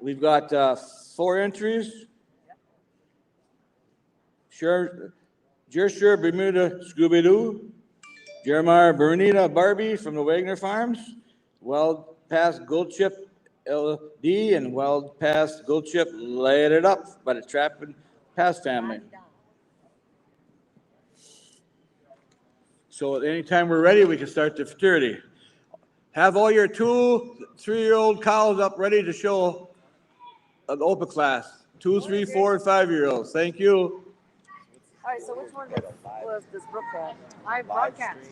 We've got 4 entries. Jersher Bermuda Scooby-Doo, Jeremiah Bernita Barbie from the Wagner Farms, Wild Past Gold Chip LD, and Wild Past Gold Chip Light It Up by the Trap and Pass family. So anytime we're ready, we can start the futurity. Have all your 2, 3-year-old cows up ready to show an open class. 2, 3, 4, and 5-year-olds. Thank you. All right, so which one was this Brook at? I broadcast.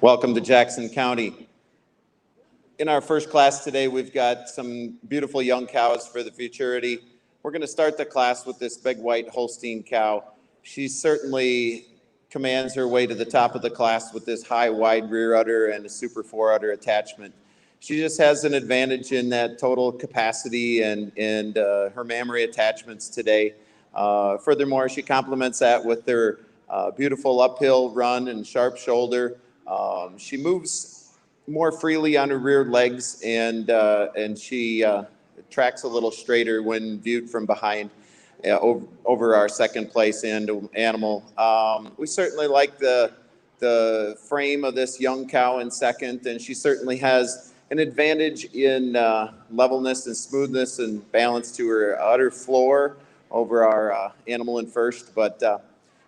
Welcome to Jackson County. In our first class today, we've got some beautiful young cows for the futurity. We're going to start the class with this big white Holstein cow. She certainly commands her way to the top of the class with this high, wide rear udder and a super foreudder attachment. She just has an advantage in that total capacity and her mammary attachments today. Furthermore, she complements that with her beautiful uphill run and sharp shoulder. She moves more freely on her rear legs, and she tracks a little straighter when viewed from behind over our second place animal. We certainly like the frame of this young cow in second, and she certainly has an advantage in levelness and smoothness and balance to her udder floor over our animal in first, but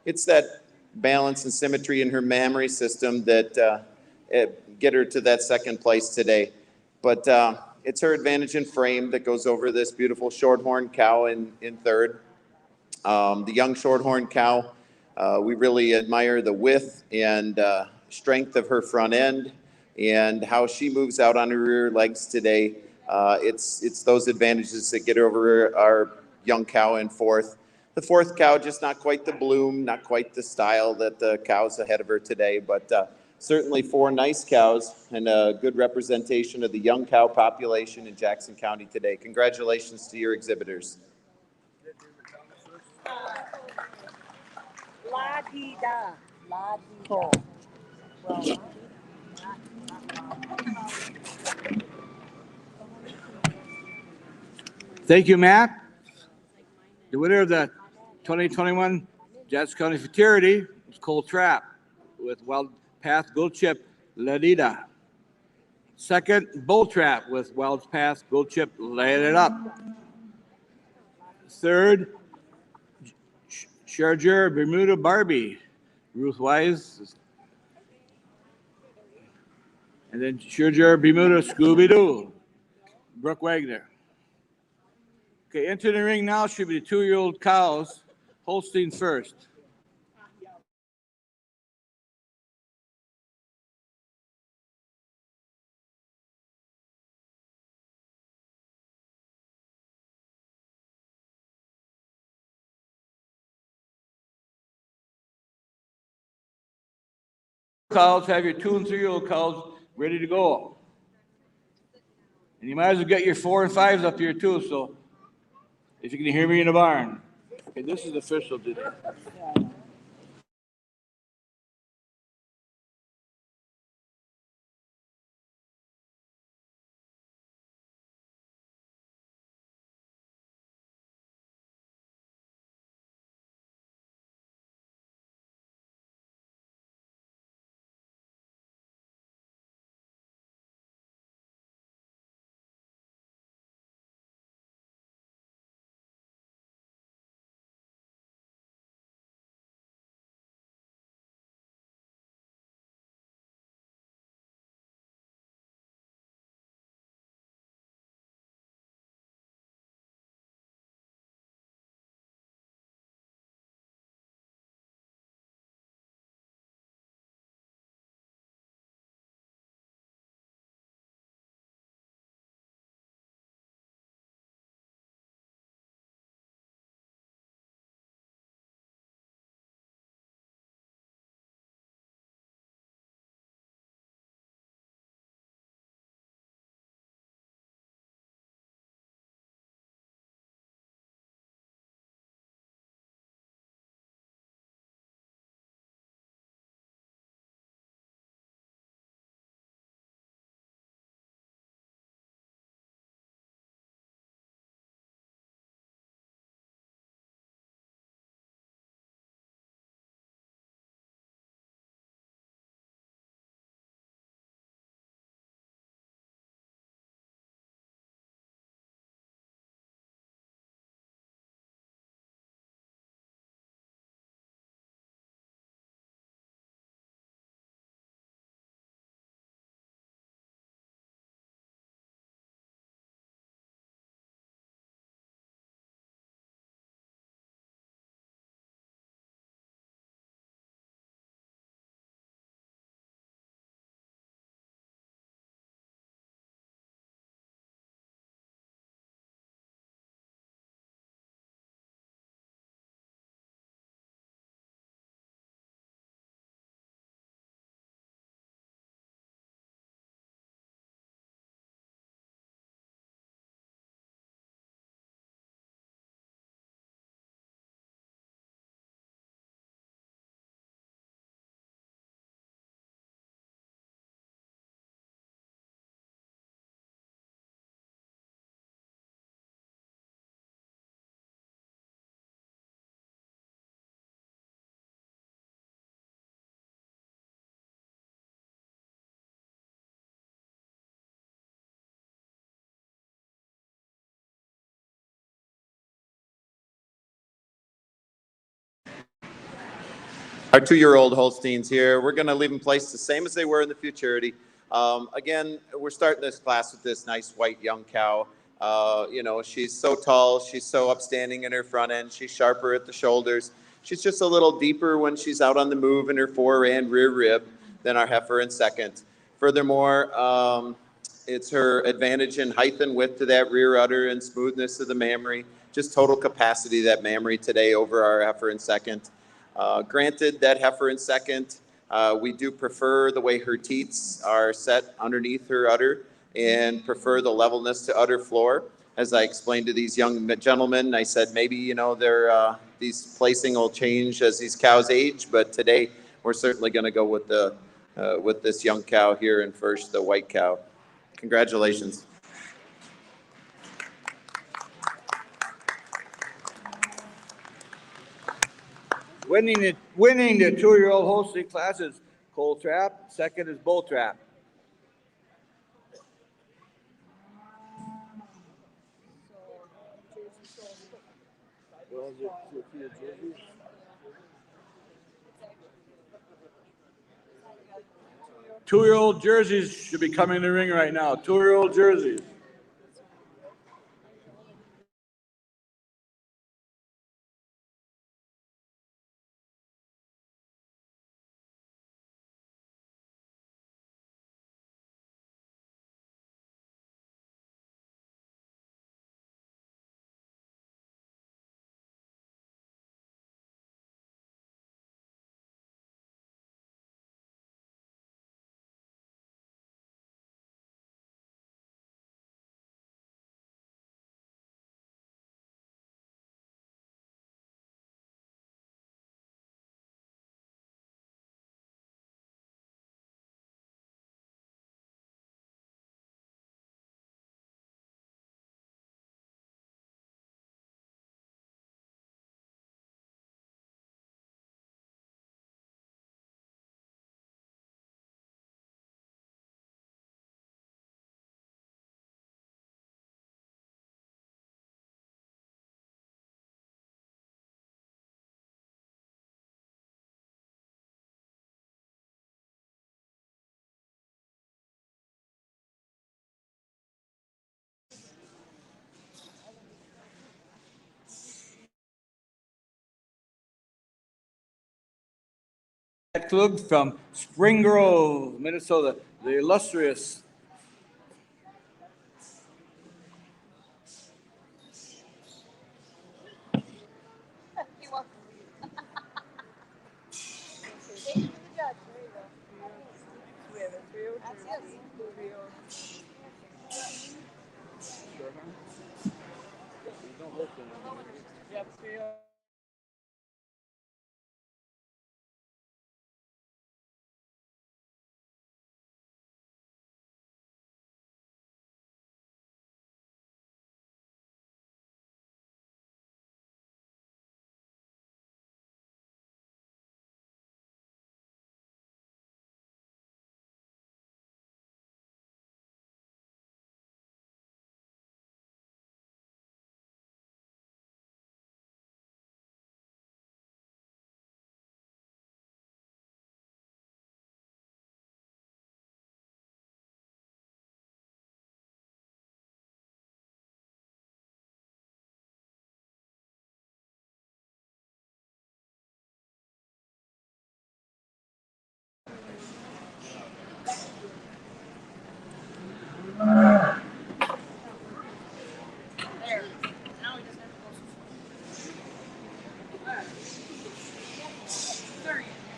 it's that balance and symmetry in her mammary system that get her to that second place today. But it's her advantage in frame that goes over this beautiful shorthorn cow in third. The young shorthorn cow, we really admire the width and strength of her front end and how she moves out on her rear legs today. It's those advantages that get her over our young cow in fourth. The fourth cow, just not quite the bloom, not quite the style that the cows ahead of her today, but certainly four nice cows and a good representation of the young cow population in Jackson County today. Congratulations to your exhibitors. La-di-da. La-di-da. Well, Thank you, Matt. The winner of the 2021 Jackson County Futurity was Cole Trapp with Wild Path Gold Chip Ladida. Second, Bull Trap with Wild Path Gold Chip Light It Up. Third, Charger Bermuda Barbie, Ruth Wise. And then Charger Bermuda Scooby Doo, Brooke Wagner. Okay, into the ring now should be the 2-year-old cows, Holstein first. Cows, have your 2 and 3-year-old cows ready to go. And you might as well get your 4 and 5s up here too, so if you can hear me in the barn. Okay, this is official today. Our 2-year-old Holsteins here. We're going to leave them placed the same as they were in the futurity. Again, we're starting this class with this nice white young cow. You know, she's so tall, she's so upstanding in her front end, she's sharper at the shoulders. She's just a little deeper when she's out on the move in her fore and rear rib than our heifer in second. Furthermore, it's her advantage in height and width to that rear udder and smoothness of the mammary, just total capacity of that mammary today over our heifer in second. Granted, that heifer in second, we do prefer the way her teats are set underneath her udder and prefer the levelness to udder floor. As I explained to these young gentlemen, I said maybe, you know, these placing will change as these cows age, but today we're certainly going to go with this young cow here in first, the white cow. Congratulations. Winning the 2-year-old Holstein class is Coal Trap. Second is Bull Trap. Two-year-old jerseys should be coming in the ring right now. 2-year-old jerseys. Club from Spring Grove, Minnesota, the illustrious.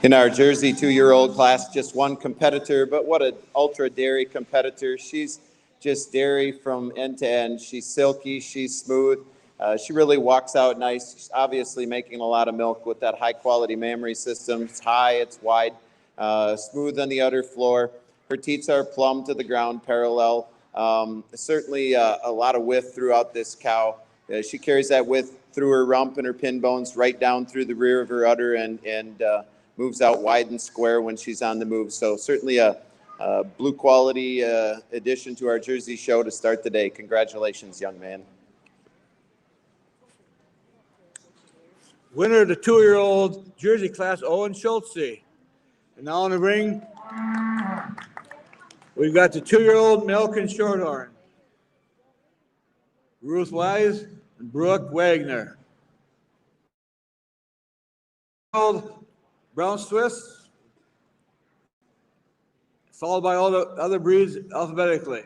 In our Jersey 2-year-old class, just one competitor, but what an ultra dairy competitor. She's just dairy from end to end. She's silky, she's smooth. She really walks out nice. She's obviously making a lot of milk with that high quality mammary system. It's high, it's wide, smooth on the udder floor. Her teats are plumb to the ground, parallel. Certainly a lot of width throughout this cow. She carries that width through her rump and her pin bones right down through the rear of her udder and moves out wide and square when she's on the move. So certainly a blue quality addition to our Jersey show to start the day. Congratulations, young man. Winner of the 2-year-old jersey class, Owen Schultze. And now in the ring, we've got the 2-year-old Melkin Shorthorn, Ruth Wise and Brooke Wagner. Brown Swiss, followed by all the other breeds alphabetically.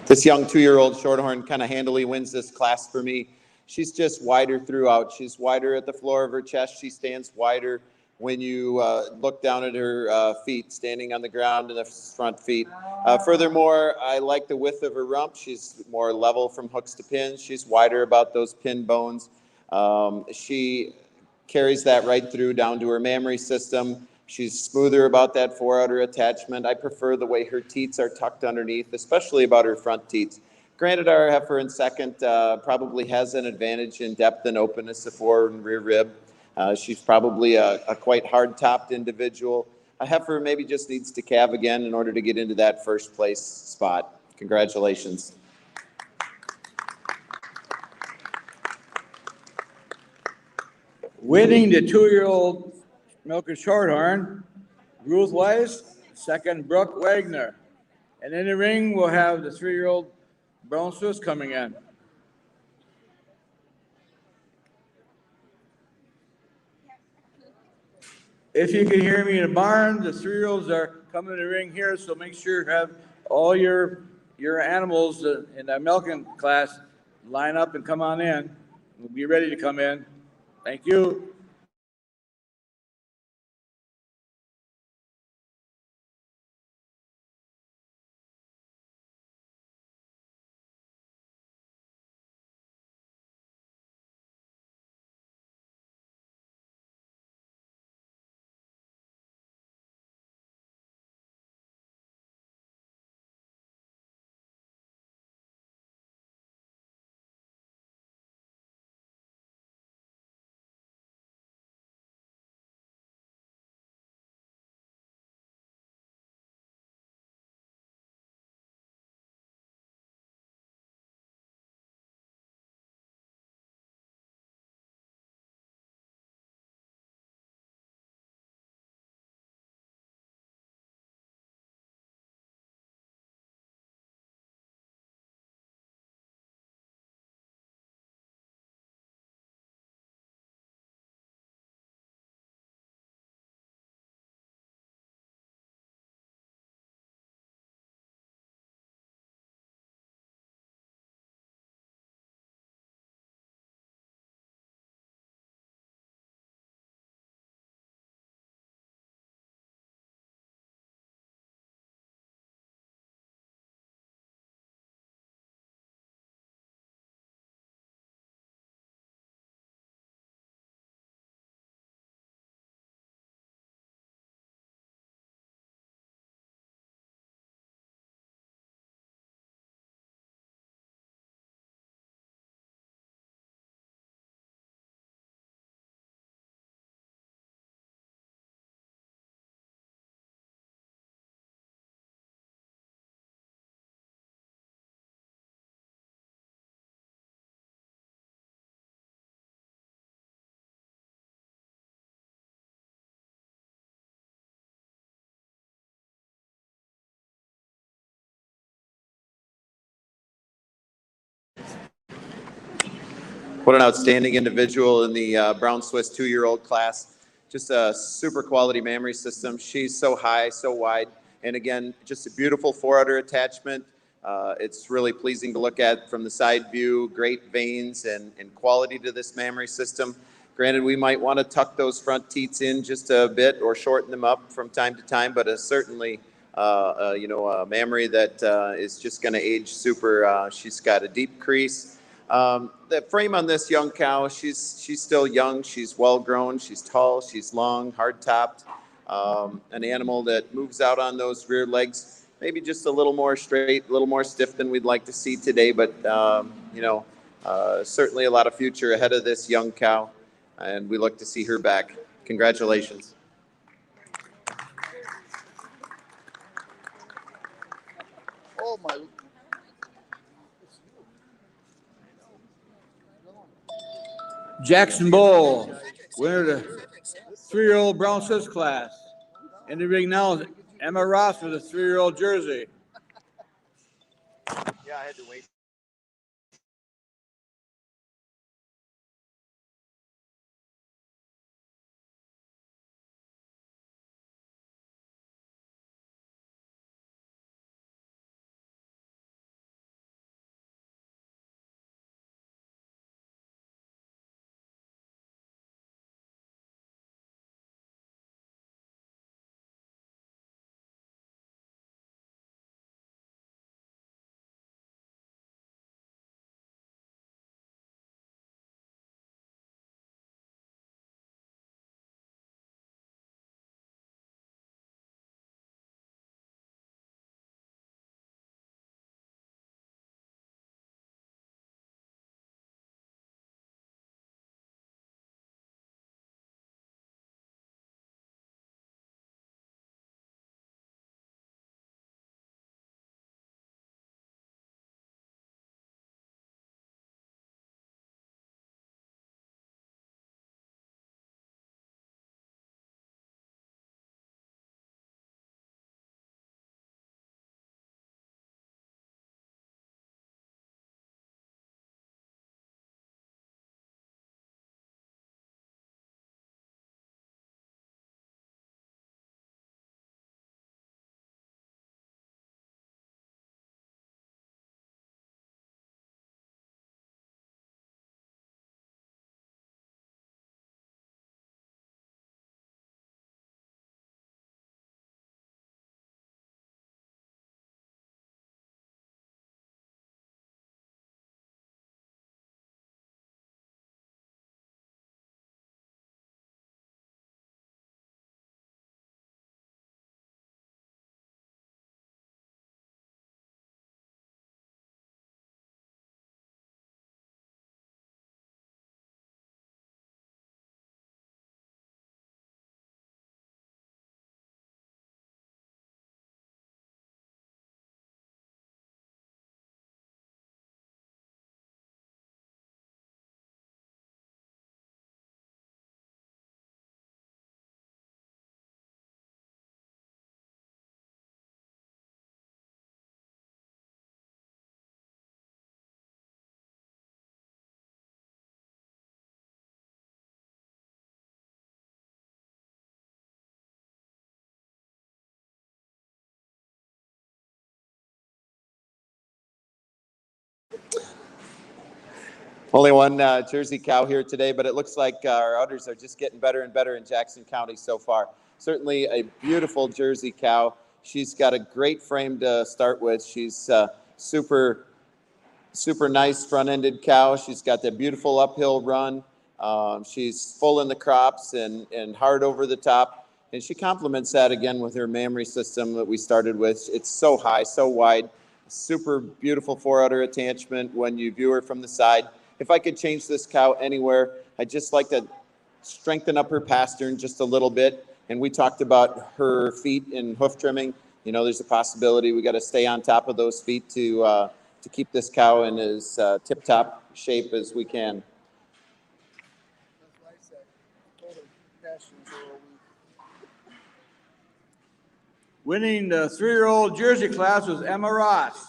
This young 2-year-old Shorthorn kind of handily wins this class for me. She's just wider throughout. She's wider at the floor of her chest. She stands wider when you look down at her feet, standing on the ground in the front feet. Furthermore, I like the width of her rump. She's more level from hooks to pins. She's wider about those pin bones. She carries that right through down to her mammary system. She's smoother about that fore-outer attachment. I prefer the way her teats are tucked underneath, especially about her front teats. Granted, our heifer in second probably has an advantage in depth and openness of fore and rear rib. She's probably a quite hard-topped individual. A heifer maybe just needs to calve again in order to get into that first place spot. Congratulations. Winning the 2-year-old Milker Shorthorn, Ruth Weiss, second Brooke Wagner. And in the ring, we'll have the 3-year-old Brown Swiss coming in. If you can hear me in the barn, the 3-year-olds are coming to the ring here, so make sure you have all your animals in the milking class line up and come on in. We'll be ready to come in. Thank you. What an outstanding individual in the Brown Swiss 2-year-old class. Just a super quality mammary system. She's so high, so wide. And again, just a beautiful forudder attachment. It's really pleasing to look at from the side view. Great veins and quality to this mammary system. Granted, we might want to tuck those front teats in just a bit or shorten them up from time to time, but certainly, a mammary that is just going to age super. She's got a deep crease. The frame on this young cow, she's still young. She's well grown. She's tall. She's long, hard topped. An animal that moves out on those rear legs, maybe just a little more straight, a little more stiff than we'd like to see today, but certainly a lot of future ahead of this young cow, and we look to see her back. Congratulations. Oh my. Jackson Bull, winner of the 3-year-old Brown Swiss class. In the ring now is Emma Ross with a 3-year-old jersey. Yeah, I had to wait. Only one Jersey cow here today, but it looks like our udders are just getting better and better in Jackson County so far. Certainly a beautiful Jersey cow. She's got a great frame to start with. She's super nice front-ended cow. She's got that beautiful uphill run. She's full in the crops and hard over the top. And she complements that again with her mammary system that we started with. It's so high, so wide, super beautiful forudder attachment when you view her from the side. If I could change this cow anywhere, I'd just like to strengthen up her pastern just a little bit. And we talked about her feet and hoof trimming. You know, there's a possibility we got to stay on top of those feet to keep this cow in as tip-top shape as we can. Winning the 3-year-old jersey class was Emma Ross.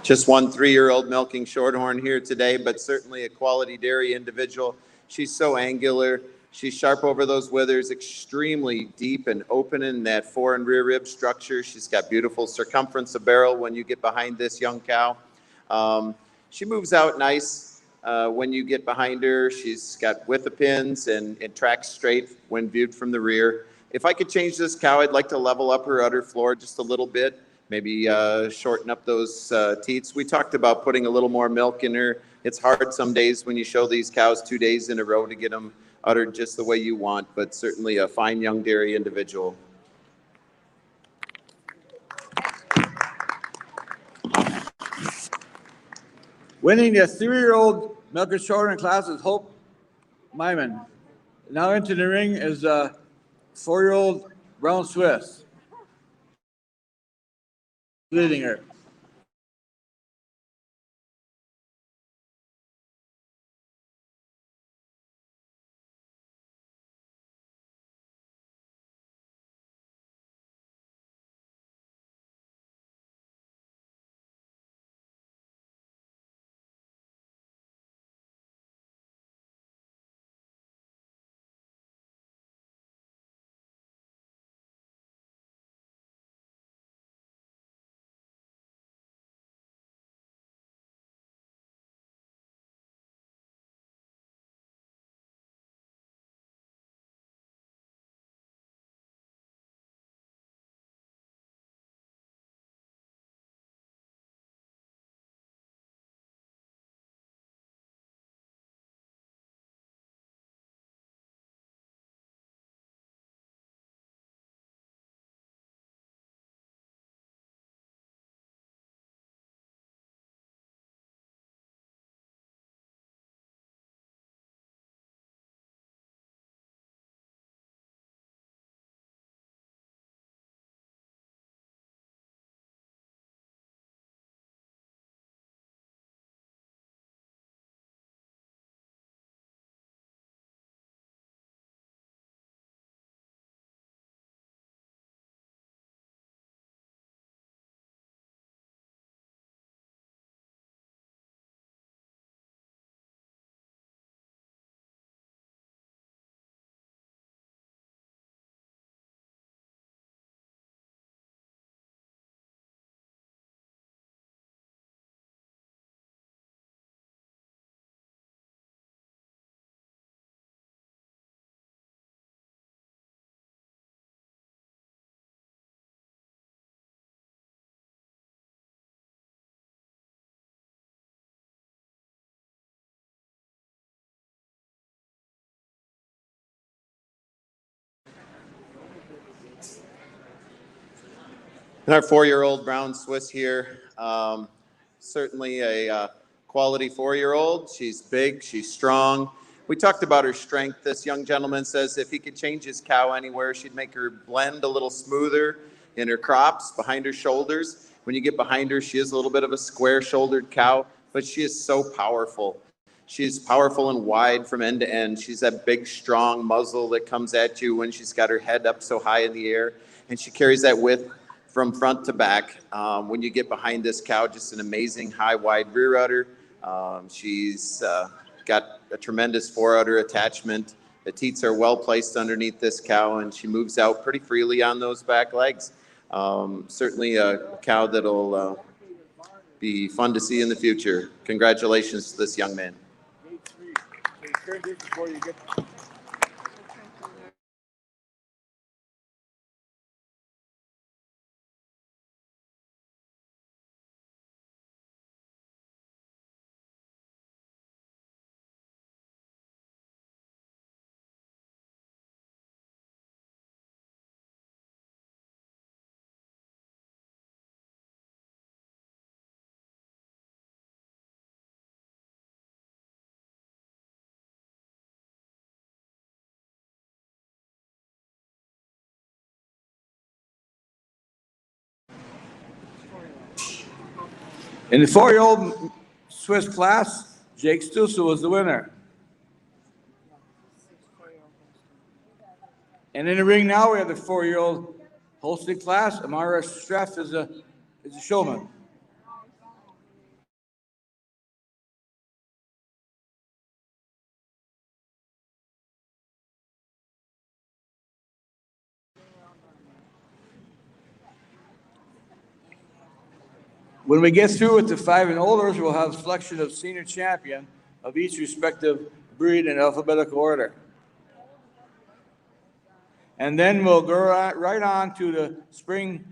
Just one 3-year-old milking shorthorn here today, but certainly a quality dairy individual. She's so angular. She's sharp over those withers, extremely deep and open in that fore and rear rib structure. She's got beautiful circumference of barrel when you get behind this young cow. She moves out nice when you get behind her. She's got width of pins and it tracks straight when viewed from the rear. If I could change this cow, I'd like to level up her udder floor just a little bit. Maybe shorten up those teats. We talked about putting a little more milk in her. It's hard some days when you show these cows 2 days in a row to get them uttered just the way you want, but certainly a fine young dairy individual. Winning the 3-year-old milker shorthorn class is Hope Myman. Now into the ring is a 4-year-old brown Swiss. Leading her. And our 4-year-old brown Swiss here, certainly a quality 4-year-old. She's big, she's strong. We talked about her strength. This young gentleman says if he could change his cow anywhere, she'd make her blend a little smoother in her crops, behind her shoulders. When you get behind her, she is a little bit of a square-shouldered cow, but she is so powerful. She's powerful and wide from end to end. She's that big, strong muzzle that comes at you when she's got her head up so high in the air, and she carries that width from front to back. When you get behind this cow, just an amazing high, wide rear udder. She's got a tremendous fore udder attachment. The teats are well placed underneath this cow, and she moves out pretty freely on those back legs. Certainly a cow that'll be fun to see in the future. Congratulations to this young man. In the 4-year-old Swiss class, Jake Stussel was the winner. And in the ring now, we have the 4-year-old Holstein class. Amara Streff is a showman. When we get through with the 5 and olders, we'll have a selection of senior champion of each respective breed in alphabetical order. And then we'll go right on to the spring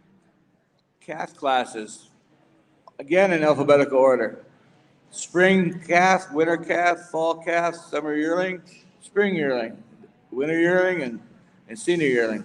calf classes, again in alphabetical order. Spring calf, winter calf, fall calf, summer yearling, spring yearling, winter yearling, and senior yearling.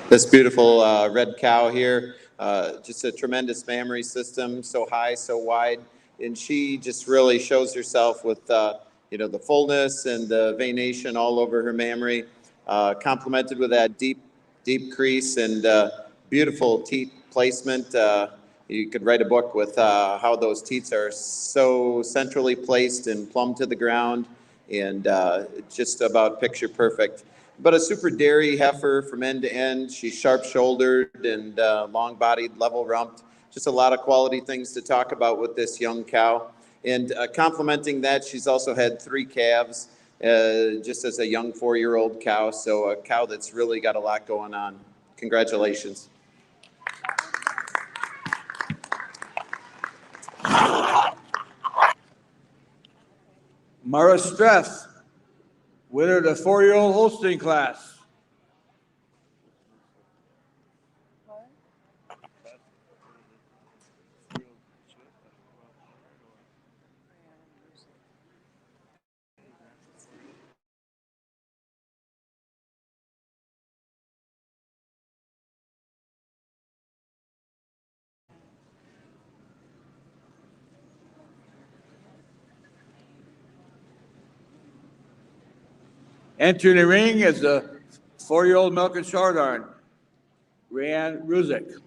This beautiful red cow here, just a tremendous mammary system, so high, so wide, and she just really shows herself with the fullness and the venation all over her mammary, complemented with that deep crease and beautiful teat placement. You could write a book with how those teats are so centrally placed and plumb to the ground, and just about picture perfect. But a super dairy heifer from end to end. She's sharp-shouldered and long-bodied, level-rumped. Just a lot of quality things to talk about with this young cow. And complementing that, she's also had 3 calves, just as a young 4-year-old cow. So a cow that's really got a lot going on. Congratulations. Mara Stress, winner of the 4-year-old Holstein class. Entering the ring is the 4-year-old milk and shorthorn, Rayanne Ruzick.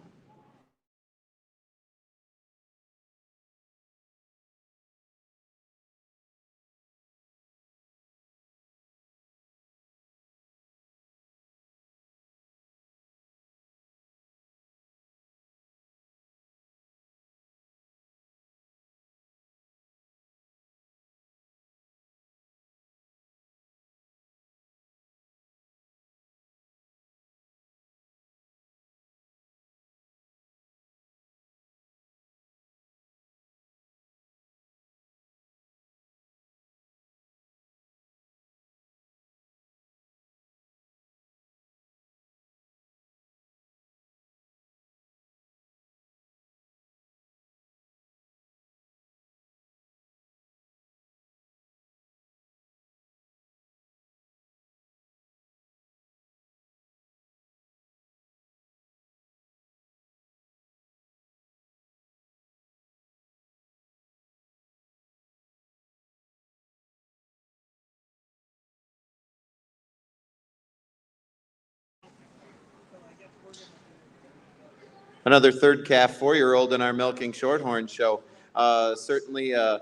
Another third calf 4-year-old in our Milking Shorthorn show. Certainly a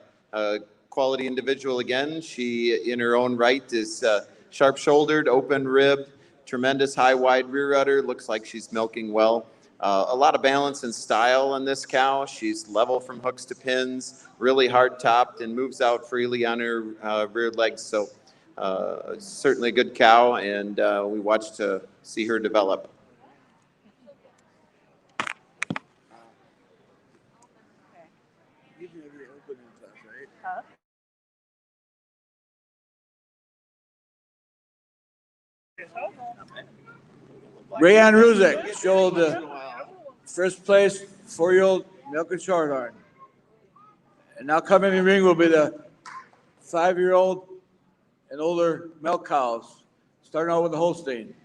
quality individual again. She, in her own right, is sharp-shouldered, open-ribbed, tremendous high-wide rear udder. Looks like she's milking well. A lot of balance and style on this cow. She's level from hooks to pins, really hard-topped, and moves out freely on her rear legs. So certainly a good cow, and we watch to see her develop. Rayanne Ruzick showed the first place 4-year-old milk and shorthorn. And now coming in the ring will be the 5-year-old and older milk cows, starting out with the Holstein.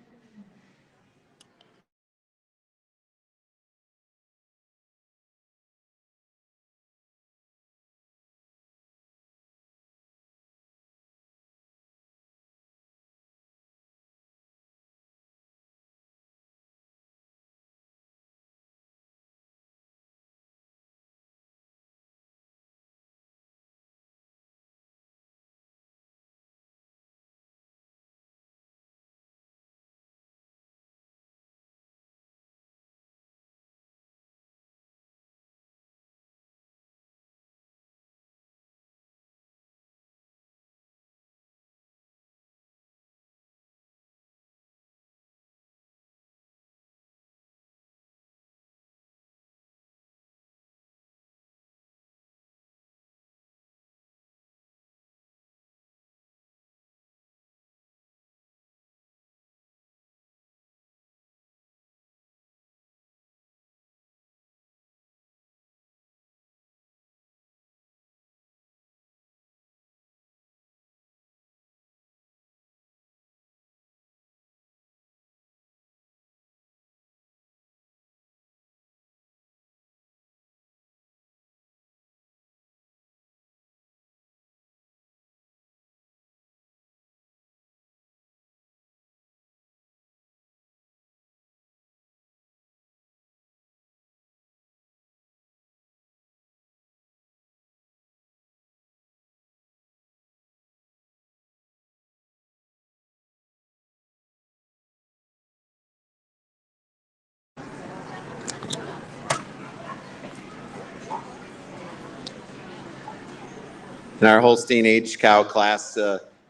In our Holstein H cow class,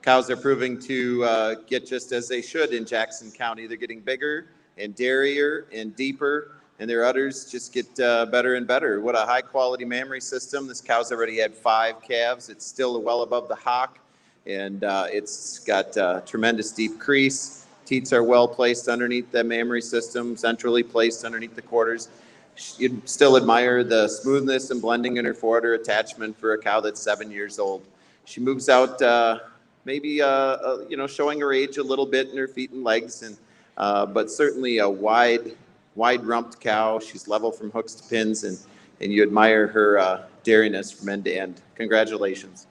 cows are proving to get just as they should in Jackson County. They're getting bigger and dairier and deeper, and their udders just get better and better. What a high-quality mammary system. This cow's already had 5 calves. It's still well above the hock, and it's got tremendous deep crease. Teats are well placed underneath the mammary system, centrally placed underneath the quarters. You'd still admire the smoothness and blending in her forudder attachment for a cow that's 7 years old. She moves out, maybe showing her age a little bit in her feet and legs, and but certainly a wide rumped cow. She's level from hooks to pins, and you admire her dariness from end to end. Congratulations.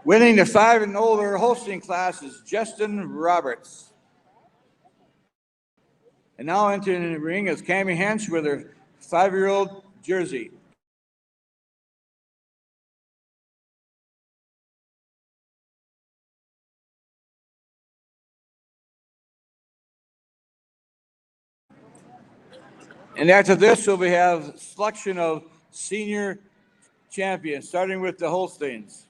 Winning the 5 and older Holstein class is Justin Roberts. And now entering the ring is Cammie Hench with her 5-year-old Jersey. And after this, we have selection of senior champions, starting with the Holsteins.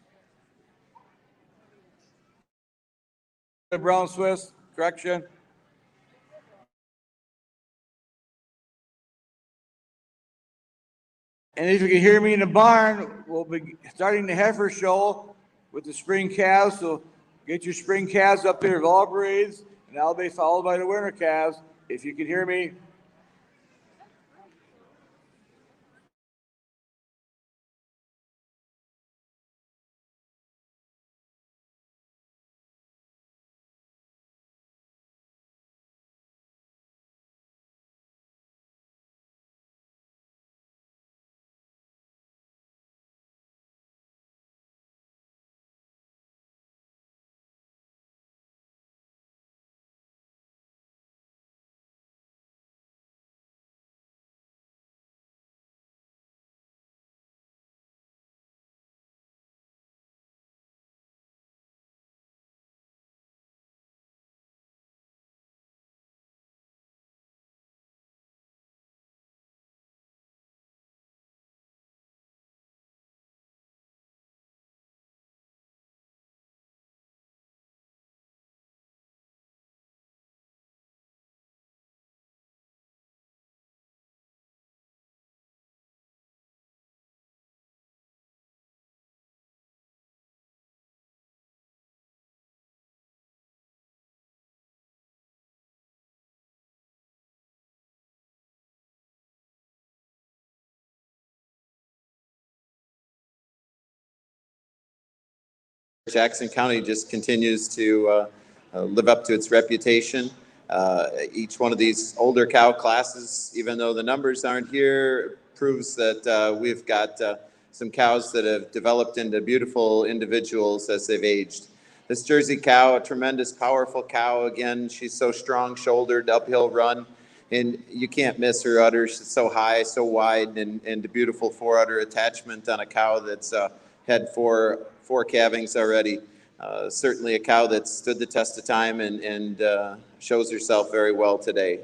The Brown Swiss, correction. And if you can hear me in the barn, we'll be starting the heifer show with the spring calves. So get your spring calves up there of all breeds, and that'll be followed by the winter calves. If you can hear me, Jackson County just continues to live up to its reputation. Each one of these older cow classes, even though the numbers aren't here, proves that we've got some cows that have developed into beautiful individuals as they've aged. This Jersey cow, a tremendous, powerful cow. Again, she's so strong-shouldered, uphill run, and you can't miss her udder. She's so high, so wide, and a beautiful four-udder attachment on a cow that's had four calvings already. Certainly a cow that stood the test of time and shows herself very well today.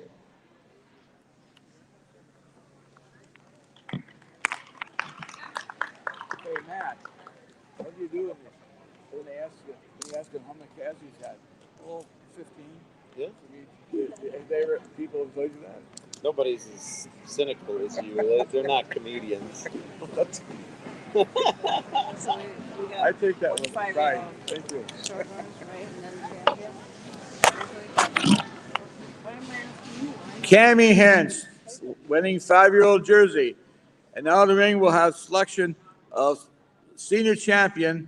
Hey, Matt, what do you do when they ask him how many calves he's had? Oh, 15. Yeah. People have told you that? Nobody's as cynical as you. They're not comedians. So we got I take that with 45 pride. Thank you. short ones, right? And then champion. What am I asking you? Cammy Hens, winning 5-year-old jersey. And now the ring will have selection of senior champion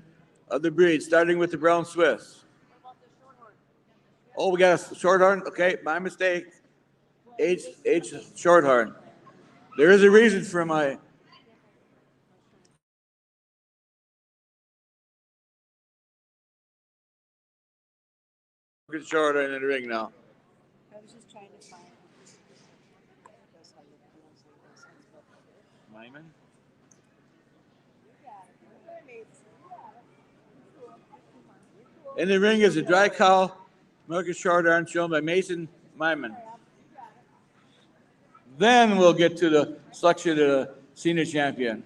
of the breed, starting with the brown Swiss. Oh, we got a shorthorn? Okay, my mistake. H shorthorn. There is a reason for my shorthorn in the ring now. I was just trying to find. Lyman? In the ring is a dry cow, American Shorthorn, shown by Mason Myman. Then we'll get to the selection of the senior champion.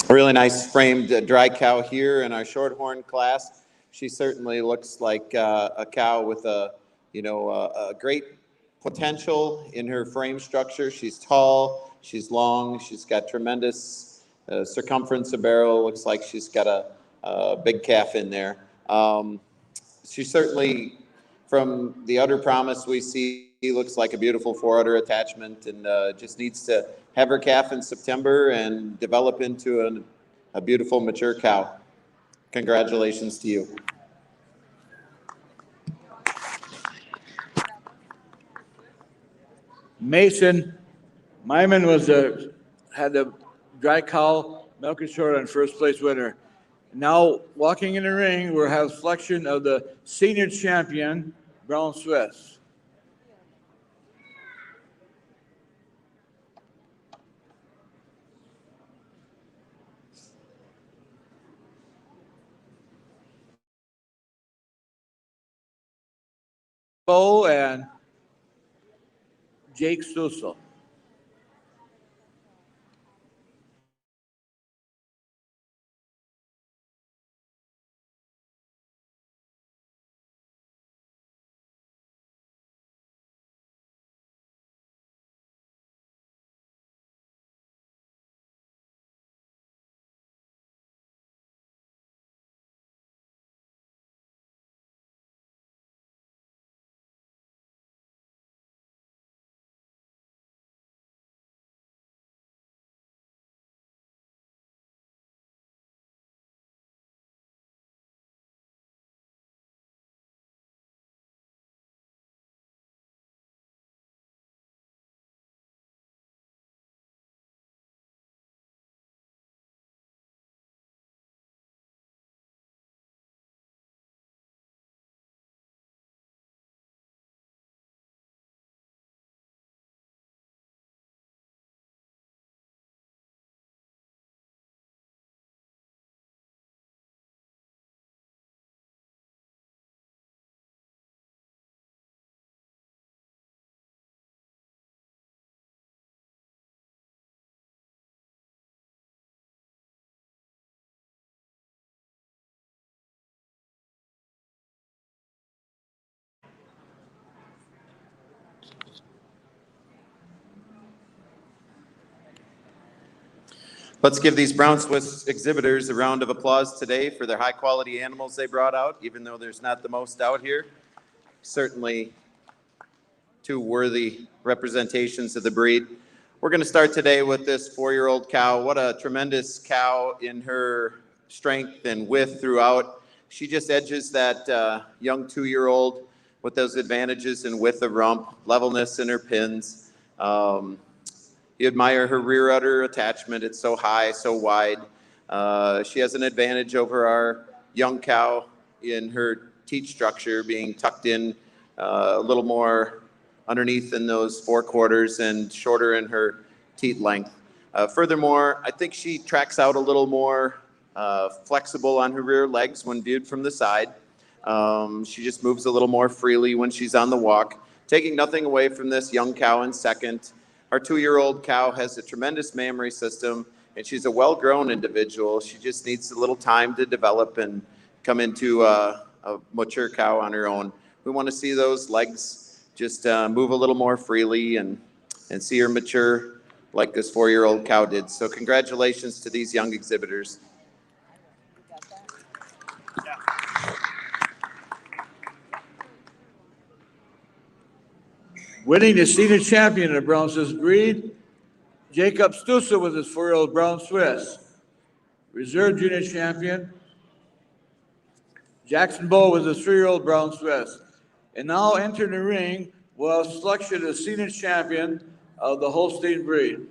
A really nice framed dry cow here in our shorthorn class. She certainly looks like a cow with a great potential in her frame structure. She's tall, she's long, she's got tremendous circumference of barrel. Looks like she's got a big calf in there. She certainly, from the udder promise we see, looks like a beautiful four-udder attachment, and just needs to have her calf in September and develop into a beautiful mature cow. Congratulations to you. Mason Myman had the dry cow milk and short on first place winner. Now walking in the ring, we'll have selection of the senior champion, brown Swiss. Bo and Jake Stussel. Let's give these brown Swiss exhibitors a round of applause today for their high-quality animals they brought out, even though there's not the most out here. Certainly two worthy representations of the breed. We're going to start today with this 4-year-old cow. What a tremendous cow in her strength and width throughout. She just edges that young 2-year-old with those advantages in width of rump, levelness in her pins. You admire her rear udder attachment. It's so high, so wide. She has an advantage over our young cow in her teat structure being tucked in a little more underneath in those forequarters and shorter in her teat length. Furthermore, I think she tracks out a little more flexible on her rear legs when viewed from the side. She just moves a little more freely when she's on the walk. Taking nothing away from this young cow in second, our 2-year-old cow has a tremendous mammary system, and she's a well-grown individual. She just needs a little time to develop and come into a mature cow on her own. We want to see those legs just move a little more freely and see her mature like this 4-year-old cow did. So congratulations to these young exhibitors. Winning the senior champion of the brown Swiss breed, Jacob Stussa with his 4-year-old brown Swiss. Reserve junior champion, Jackson Bowe with his 3-year-old brown Swiss. And now entering the ring was selection of the senior champion of the Holstein breed.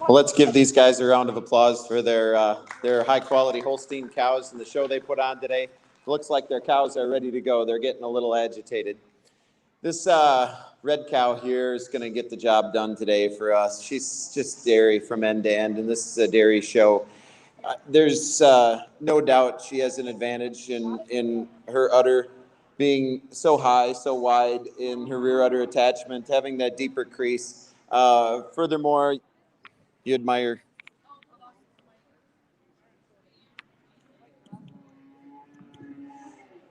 Well, let's give these guys a round of applause for their high-quality Holstein cows and the show they put on today. It looks like their cows are ready to go. They're getting a little agitated. This red cow here is going to get the job done today for us. She's just dairy from end to end, and this is a dairy show. There's no doubt she has an advantage in her udder being so high, so wide in her rear udder attachment, having that deeper crease. Furthermore, you admire.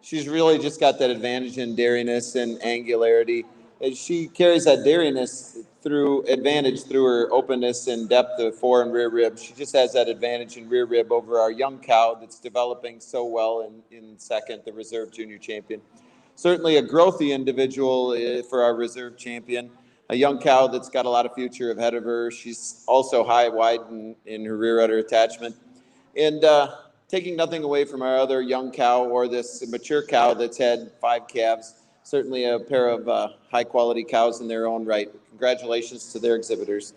She's really just got that advantage in dairiness and angularity. And she carries that dairiness advantage through her openness and depth of fore and rear rib. She just has that advantage in rear rib over our young cow that's developing so well in second, the reserve junior champion. Certainly a growthy individual for our reserve champion. A young cow that's got a lot of future ahead of her. She's also high, wide in her rear udder attachment. And taking nothing away from our other young cow or this mature cow that's had 5 calves, certainly a pair of high-quality cows in their own right. Congratulations to their exhibitors.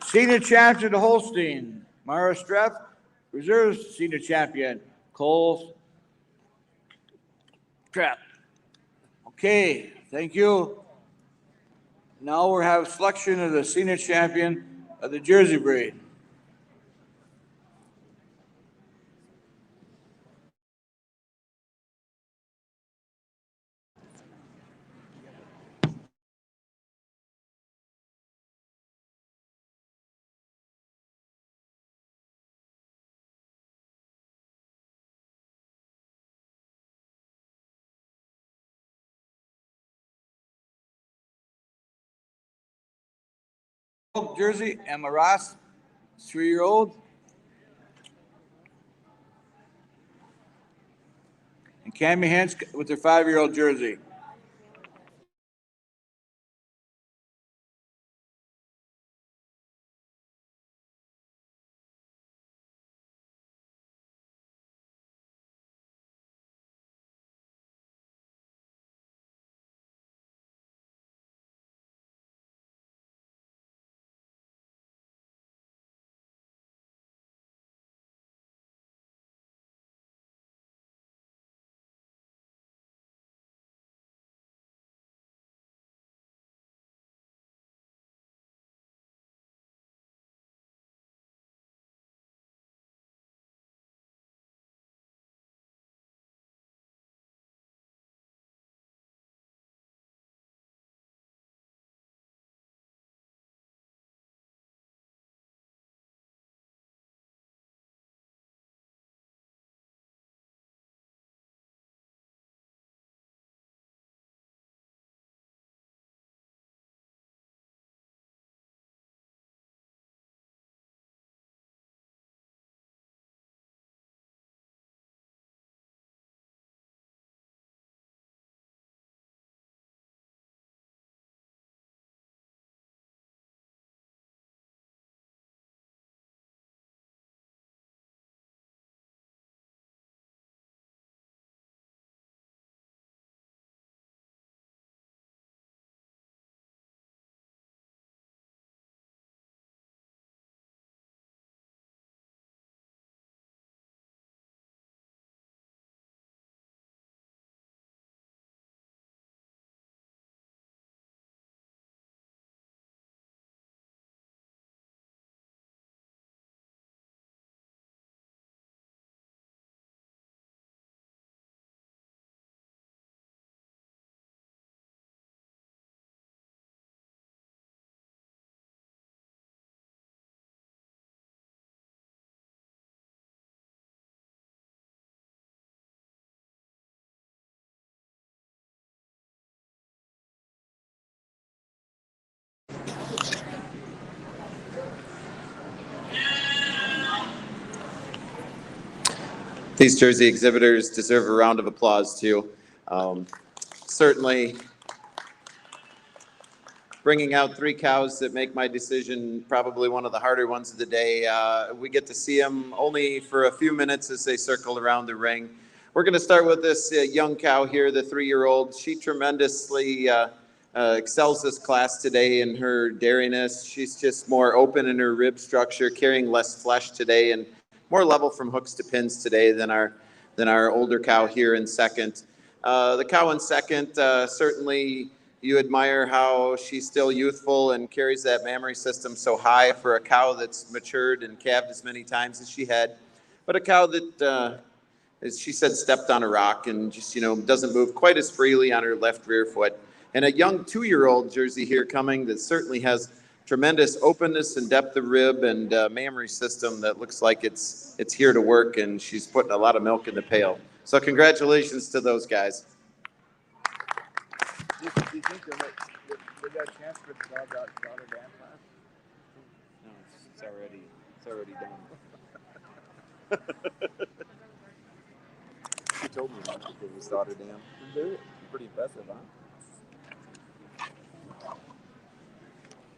Senior champion to Holstein, Mara Streff. Reserve senior champion, Cole Streff. Okay, thank you. Now we'll have selection of the senior champion of the Jersey breed. Jersey, Emma Ross, 3-year-old. And Cammy Hens with her 5-year-old Jersey. These Jersey exhibitors deserve a round of applause too. Certainly bringing out 3 cows that make my decision probably one of the harder ones of the day. We get to see them only for a few minutes as they circle around the ring. We're going to start with this young cow here, the 3-year-old. She tremendously excels this class today in her dairiness. She's just more open in her rib structure, carrying less flesh today, and more level from hooks to pins today than our older cow here in second. The cow in second, certainly you admire how she's still youthful and carries that mammary system so high for a cow that's matured and calved as many times as she had, but a cow that, as she said, stepped on a rock and just, doesn't move quite as freely on her left rear foot. And a young 2-year-old Jersey here coming that certainly has tremendous openness and depth of rib and mammary system that looks like it's here to work, and she's putting a lot of milk in the pail. So congratulations to those guys. Do you think they got a chance for the daughter dam class? No, it's already done. She told me that it was daughter dam. Pretty impressive, huh?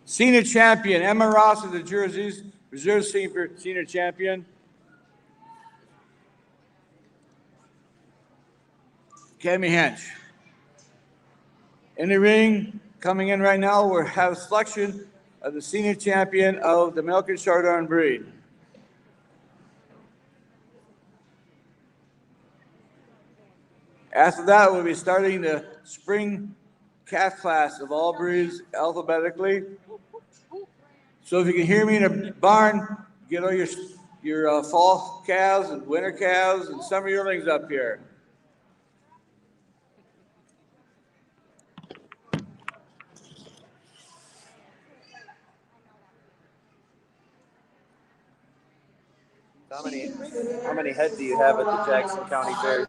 Senior champion, Emma Ross of the Jerseys, reserve senior champion. Cammy Hench. In the ring, coming in right now, we have selection of the senior champion of the milk and short-arm breed. After that, we'll be starting the spring calf class of all breeds alphabetically. So if you can hear me in a barn, get all your fall calves and winter calves and summer yearlings up here. How many head do you have at the Jackson County Fair?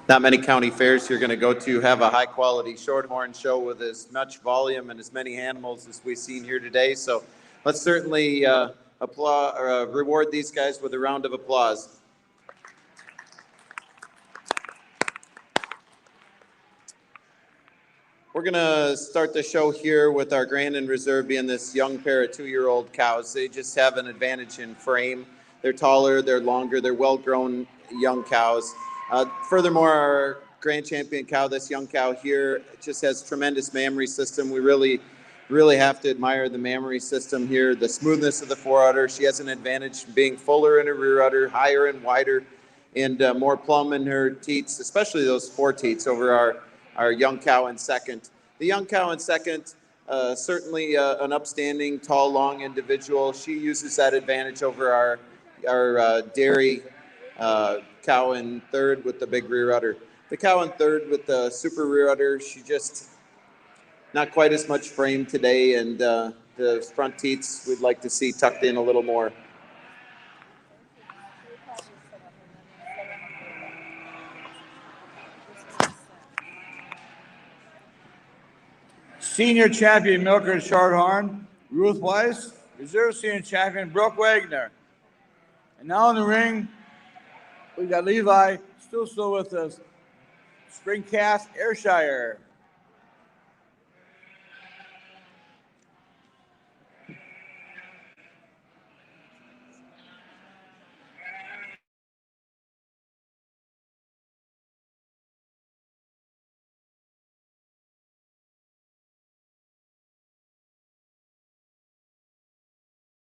Not many county fairs you're going to go to have a high-quality shorthorn show with as much volume and as many animals as we've seen here today. So let's certainly reward these guys with a round of applause. We're going to start the show here with our Grand and Reserve being this young pair of 2-year-old cows. They just have an advantage in frame. They're taller, they're longer, they're well-grown young cows. Furthermore, our Grand Champion cow, this young cow here, just has tremendous mammary system. We really have to admire the mammary system here, the smoothness of the fore-udder. She has an advantage being fuller in her rear udder, higher and wider, and more plumb in her teats, especially those fore teats over our young cow in second. The young cow in second, certainly an upstanding, tall, long individual. She uses that advantage over our dairy cow in third with the big rear udder. The cow in third with the super rear udder, she just not quite as much frame today, and the front teats we'd like to see tucked in a little more. Senior champion milker Shorthorn, Ruth Weiss. Reserve senior champion Brooke Wagner. And now in the ring, we got Levi still with us. Spring Calf Ayrshire.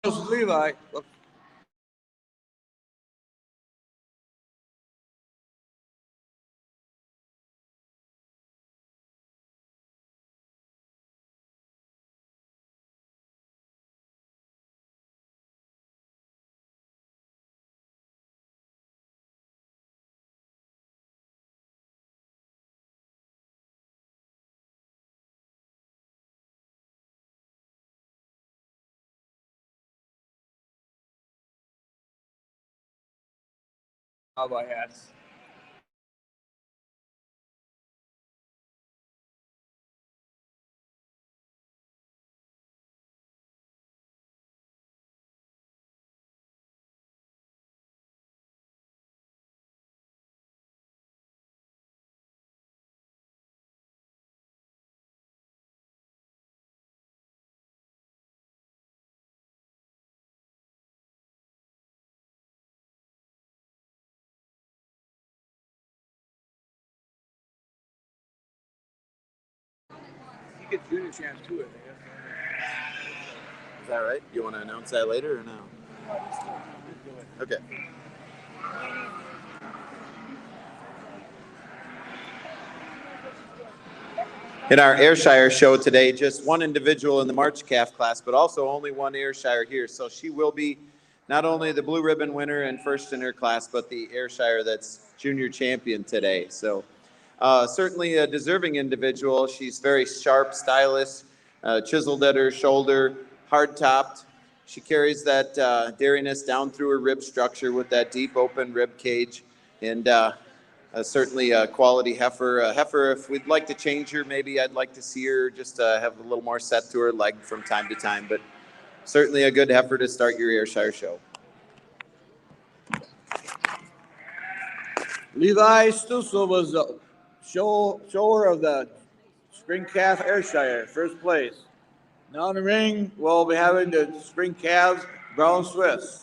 This is Levi. Cowboy hats. You get junior champs too, I think. Is that right? You want to announce that later or no? Okay. In our Ayrshire show today, just one individual in the March Calf class, but also only one Ayrshire here. So she will be not only the blue ribbon winner and first in her class, but the Ayrshire that's junior champion today. So certainly a deserving individual. She's very sharp, stylish, chiseled at her shoulder, hard-topped. She carries that dairiness down through her rib structure with that deep open rib cage. And certainly a quality heifer. A heifer, if we'd like to change her, maybe I'd like to see her just have a little more set to her leg from time to time. But certainly a good heifer to start your Ayrshire show. Levi Stussel was the shower of the Spring Calf Ayrshire, first place. Now in the ring, we'll be having the Spring Calves Brown Swiss.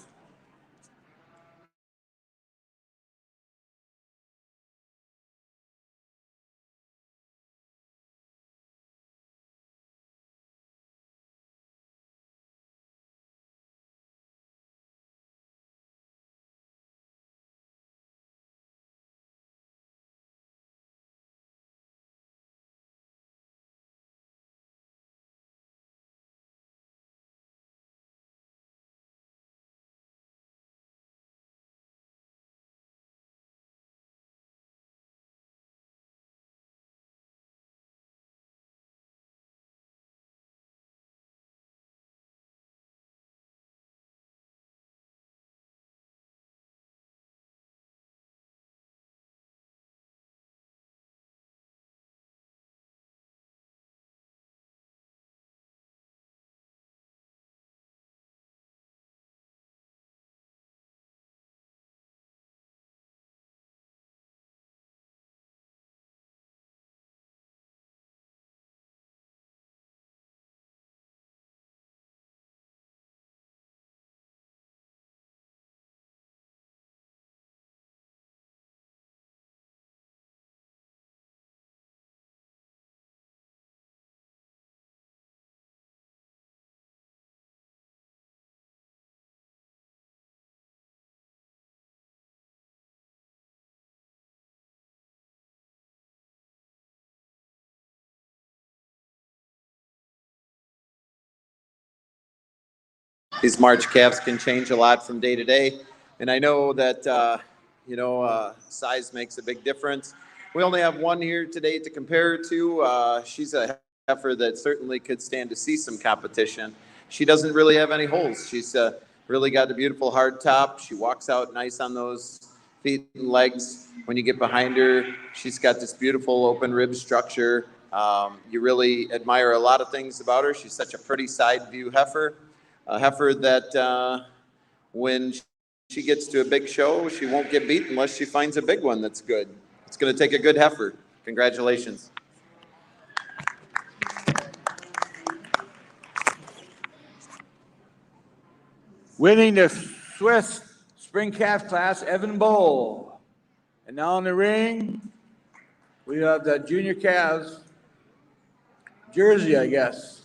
These March calves can change a lot from day to day. And I know that, size makes a big difference. We only have one here today to compare her to. She's a heifer that certainly could stand to see some competition. She doesn't really have any holes. She's really got a beautiful hard top. She walks out nice on those feet and legs. When you get behind her, she's got this beautiful open rib structure. You really admire a lot of things about her. She's such a pretty side view heifer, a heifer that when she gets to a big show, she won't get beat unless she finds a big one that's good. It's going to take a good heifer. Congratulations. Winning the Swiss Spring Calf Class, Evan Bowl. And now in the ring, we have the junior calves jersey, I guess.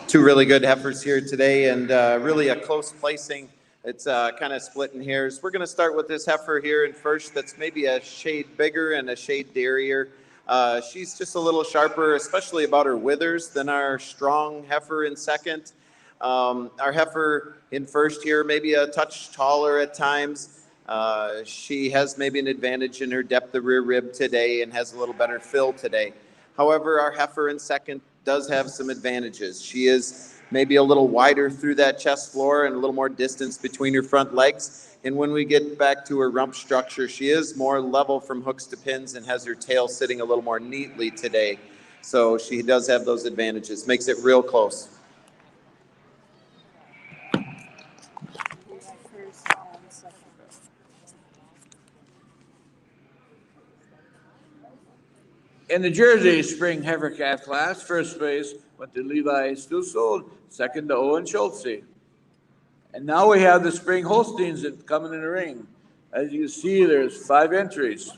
Two really good heifers here today, and really a close placing. It's kind of splitting hairs. We're going to start with this heifer here in first that's maybe a shade bigger and a shade dairier. She's just a little sharper, especially about her withers, than our strong heifer in second. Our heifer in first here, maybe a touch taller at times. She has maybe an advantage in her depth of rear rib today and has a little better fill today. However, our heifer in second does have some advantages. She is maybe a little wider through that chest floor and a little more distance between her front legs. And when we get back to her rump structure, she is more level from hooks to pins and has her tail sitting a little more neatly today. So she does have those advantages. Makes it real close. In the Jersey Spring Heifer Calf class, first place went to Levi Stussel, second to Owen Schultze. And now we have the Spring Holsteins that coming in the ring. As you can see, there's 5 entries.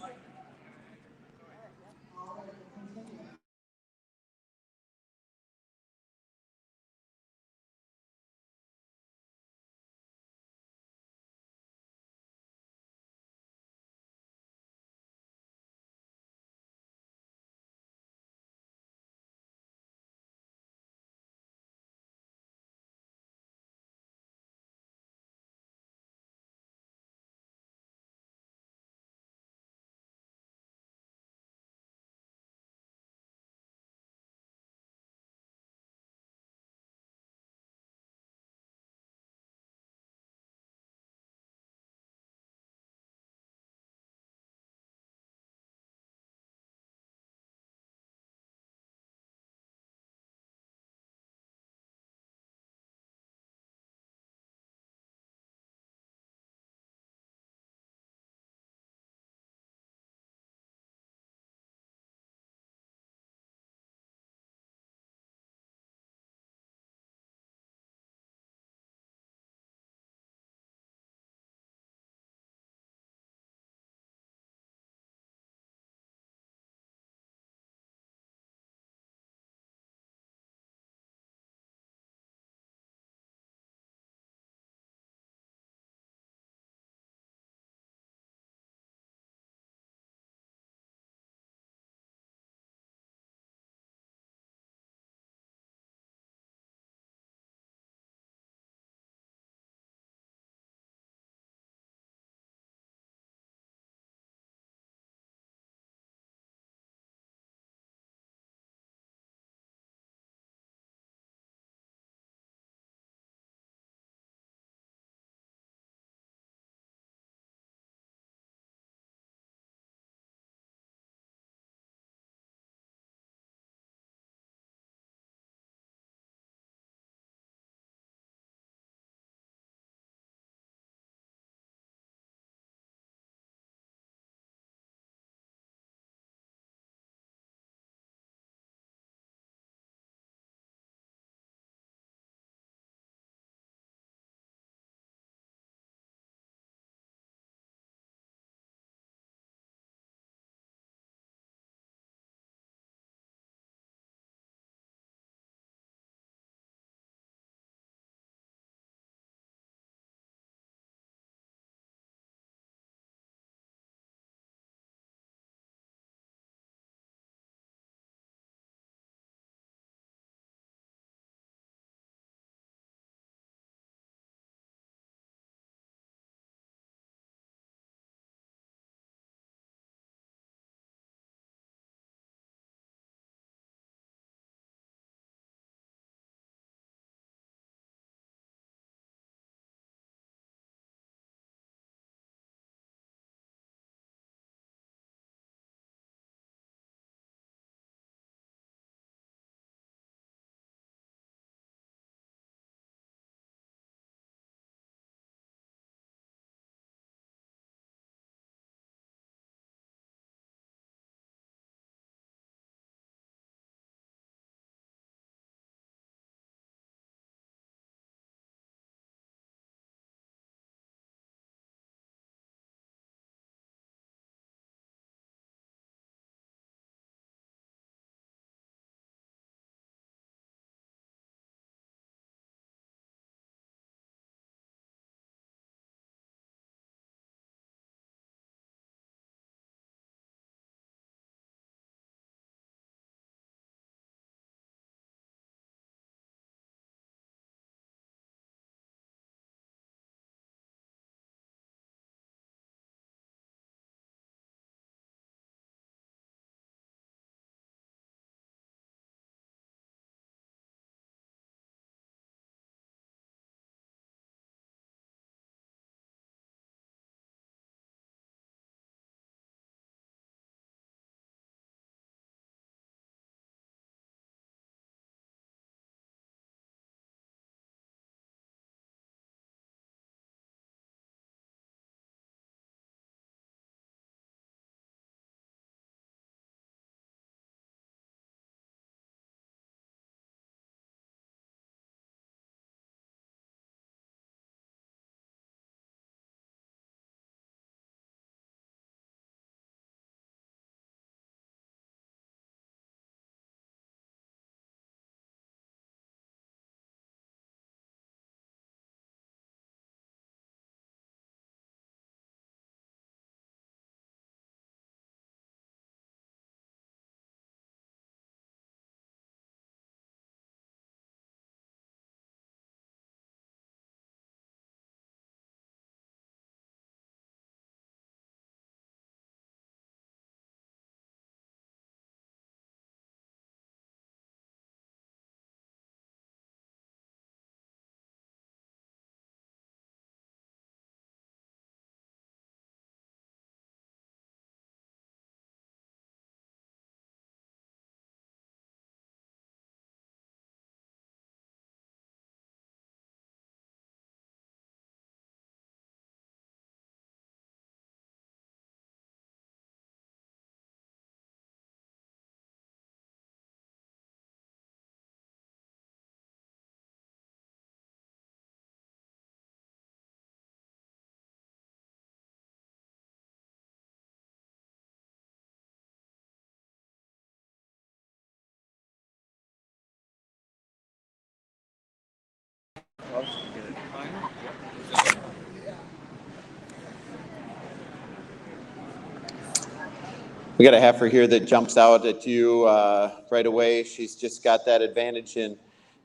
We got a heifer here that jumps out at you right away. She's just got that advantage in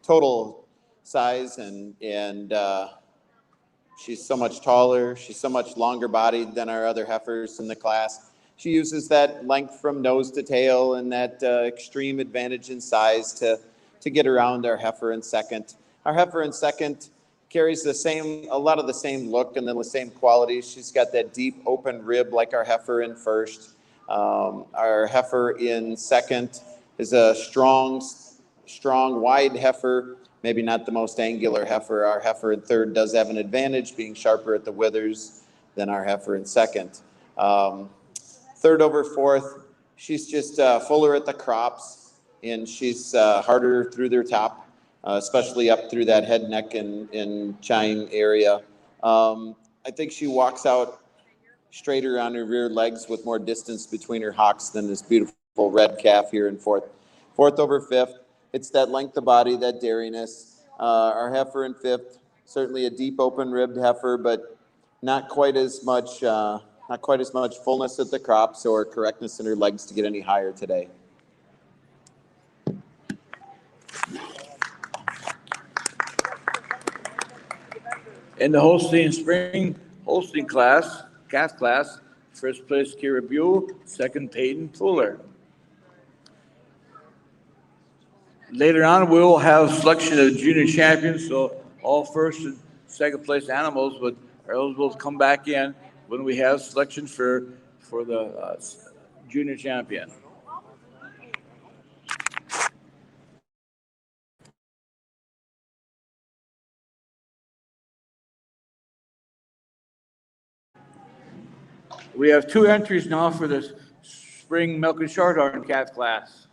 total size, and she's so much taller. She's so much longer bodied than our other heifers in the class. She uses that length from nose to tail and that extreme advantage in size to get around our heifer in second. Our heifer in second carries a lot of the same look and the same qualities. She's got that deep open rib like our heifer in first. Our heifer in second is a strong, wide heifer, maybe not the most angular heifer. Our heifer in third does have an advantage, being sharper at the withers than our heifer in second. Third over fourth, she's just fuller at the crops, and she's harder through their top, especially up through that head, neck, and chine area. I think she walks out straighter on her rear legs with more distance between her hocks than this beautiful red calf here in fourth. Fourth over fifth, it's that length of body, that dairiness. Our heifer in fifth, certainly a deep open ribbed heifer, but not quite as much fullness at the crops or correctness in her legs to get any higher today. In the Holstein class, calf class, first place Kira Buell, second Peyton Fuller. Later on, we'll have selection of junior champions, so all first and second place animals are eligible to come back in when we have selection for the junior champion. We have 2 entries now for the spring milk and shorthorn calf class.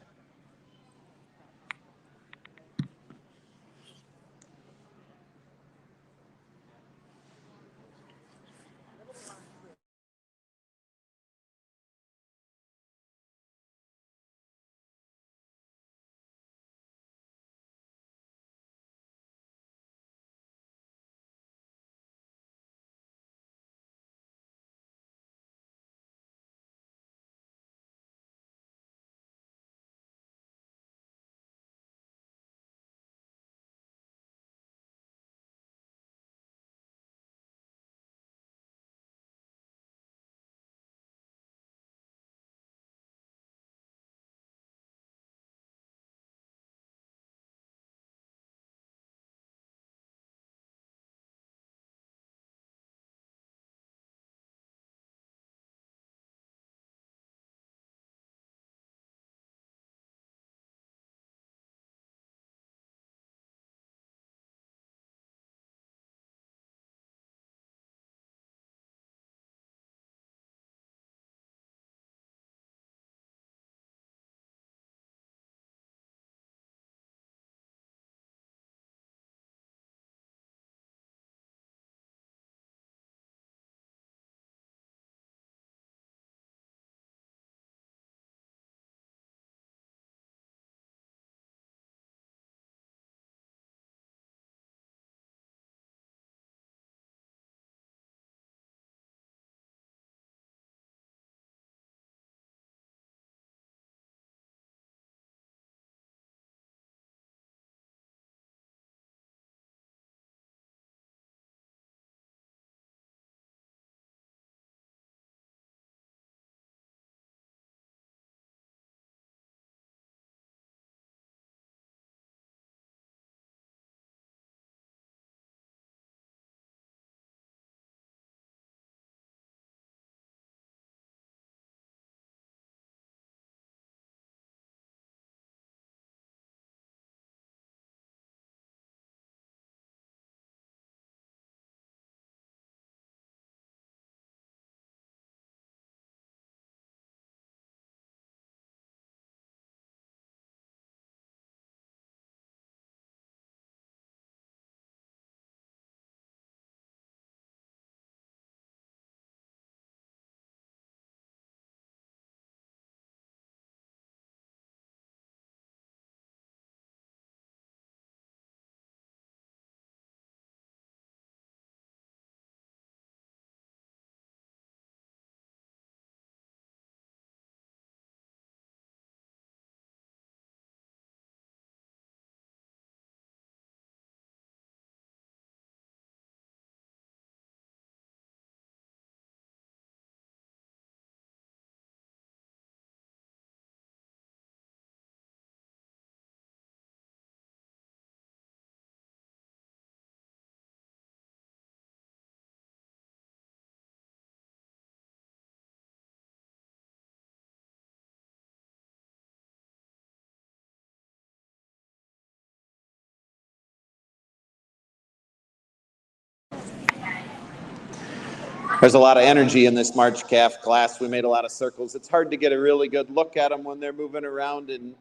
There's a lot of energy in this March Calf class. We made a lot of circles. It's hard to get a really good look at them when they're moving around and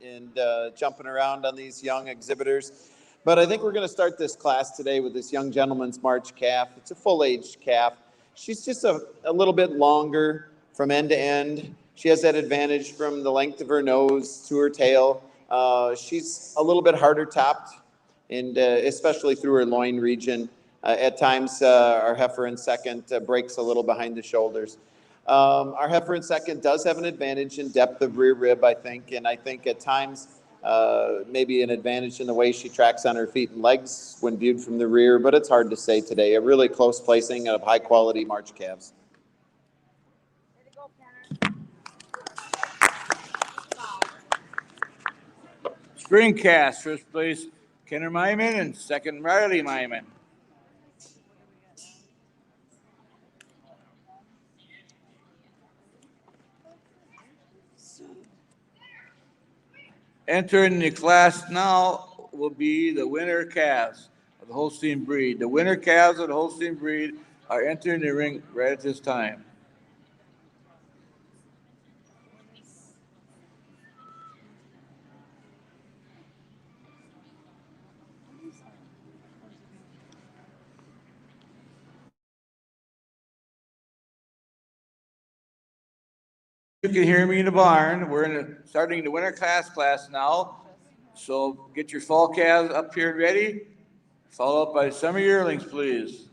jumping around on these young exhibitors. But I think we're going to start this class today with this young gentleman's March Calf. It's a full-aged calf. She's just a little bit longer from end to end. She has that advantage from the length of her nose to her tail. She's a little bit harder topped, and especially through her loin region. At times, our heifer in second breaks a little behind the shoulders. Our heifer in second does have an advantage in depth of rear rib, I think, and I think at times maybe an advantage in the way she tracks on her feet and legs when viewed from the rear, but it's hard to say today. A really close placing of high-quality March calves. Spring cast, first place Kenner Myman and second Riley Myman. Entering the class now will be the winner calves of the Holstein breed. The winner calves of the Holstein breed are entering the ring right at this time. You can hear me in the barn. We're starting the winter class now. So get your fall calves up here ready, followed by summer yearlings, please.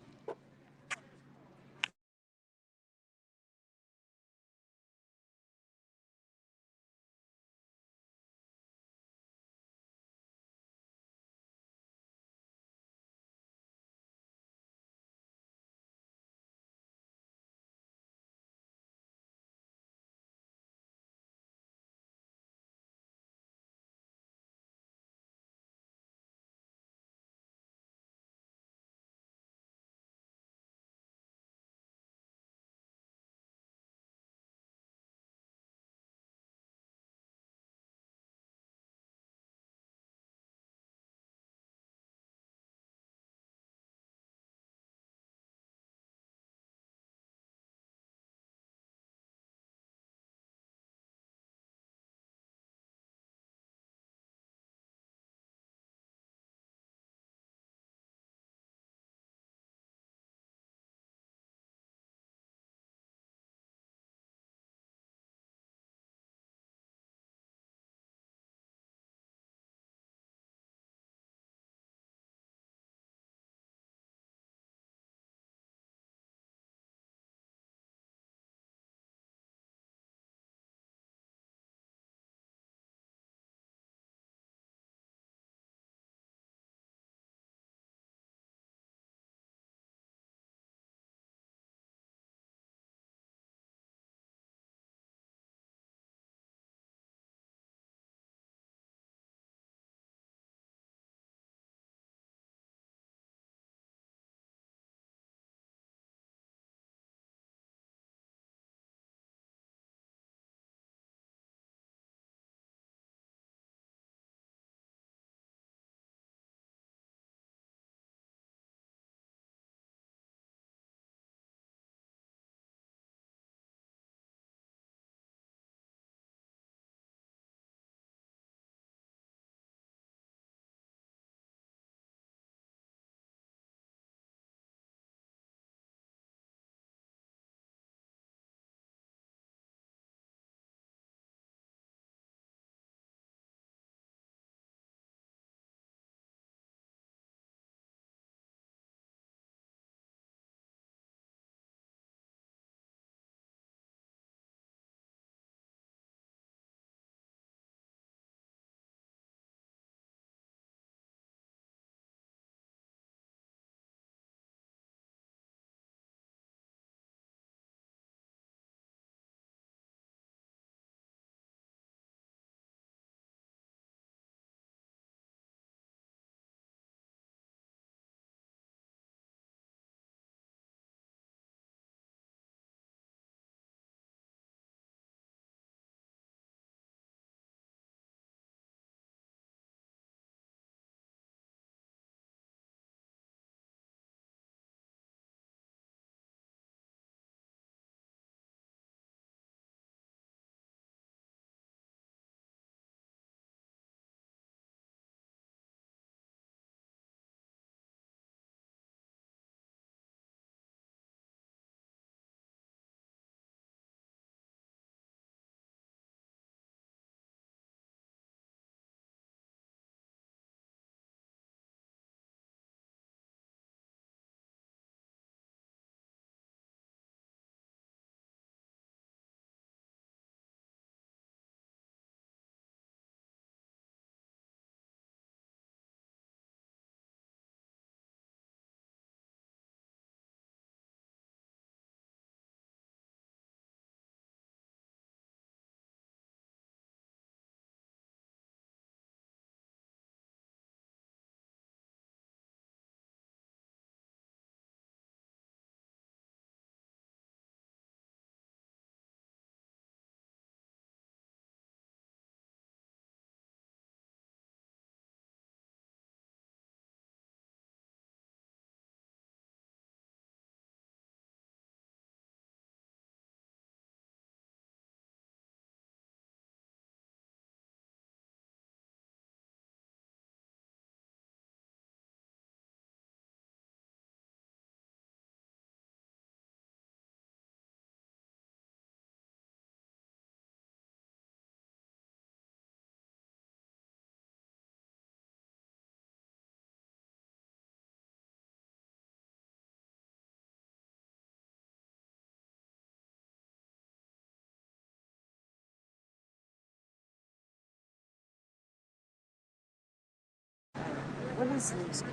What is loose cow?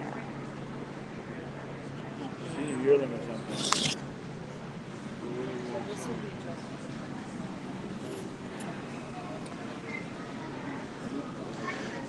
She's a yearling or something. This would be just.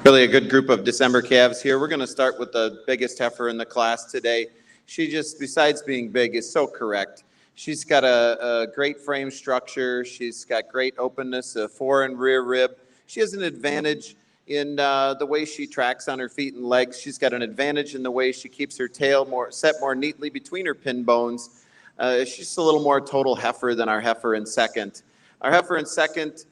Really a good group of December calves here. We're going to start with the biggest heifer in the class today. She just, besides being big, is so correct. She's got a great frame structure. She's got great openness, a fore and rear rib. She has an advantage in the way she tracks on her feet and legs. She's got an advantage in the way she keeps her tail set more neatly between her pin bones. She's just a little more total heifer than our heifer in second. Our heifer in second,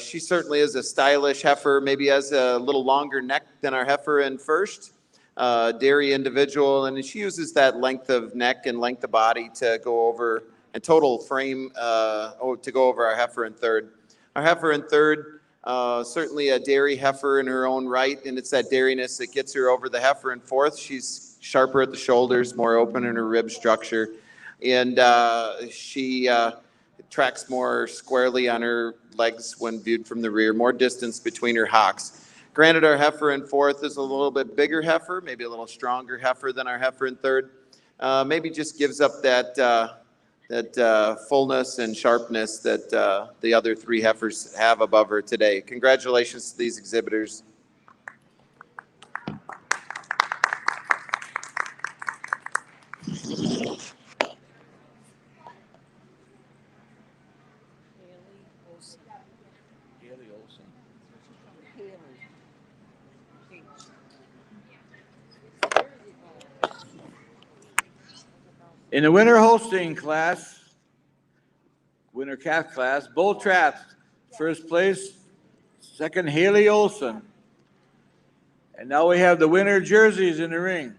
she certainly is a stylish heifer, maybe has a little longer neck than our heifer in first. Dairy individual, and she uses that length of neck and length of body to go over, and total frame to go over our heifer in third. Our heifer in third, certainly a dairy heifer in her own right, and it's that dairiness that gets her over the heifer in fourth. She's sharper at the shoulders, more open in her rib structure, and she tracks more squarely on her legs when viewed from the rear, more distance between her hocks. Granted, our heifer in fourth is a little bit bigger heifer, maybe a little stronger heifer than our heifer in third. Maybe just gives up that fullness and sharpness that the other three heifers have above her today. Congratulations to these exhibitors. Haley Olson. In the winter Holstein class, winter calf class, bull traps, first place, second Haley Olson. And now we have the winter jerseys in the ring.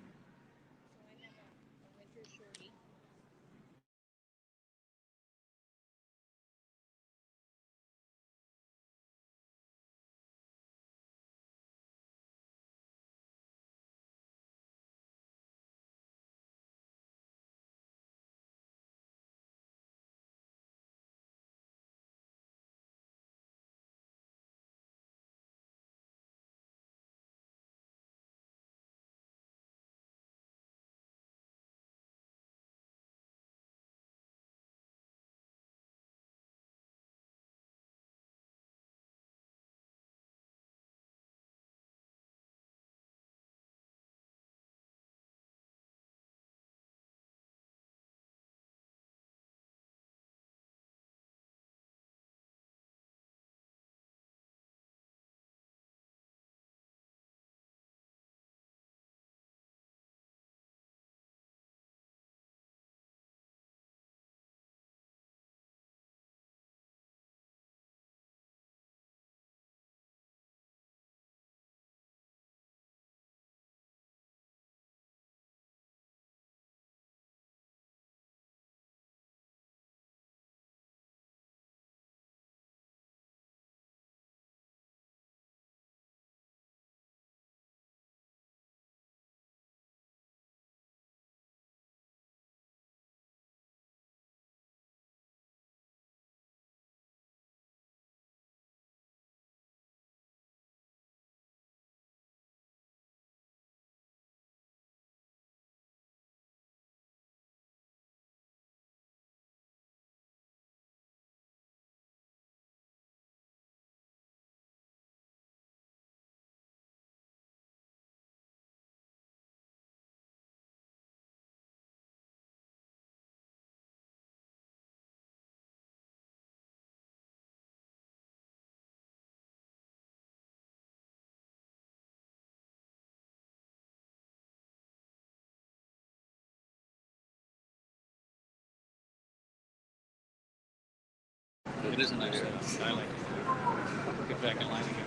It is a nice set. I like it. Get back in line again.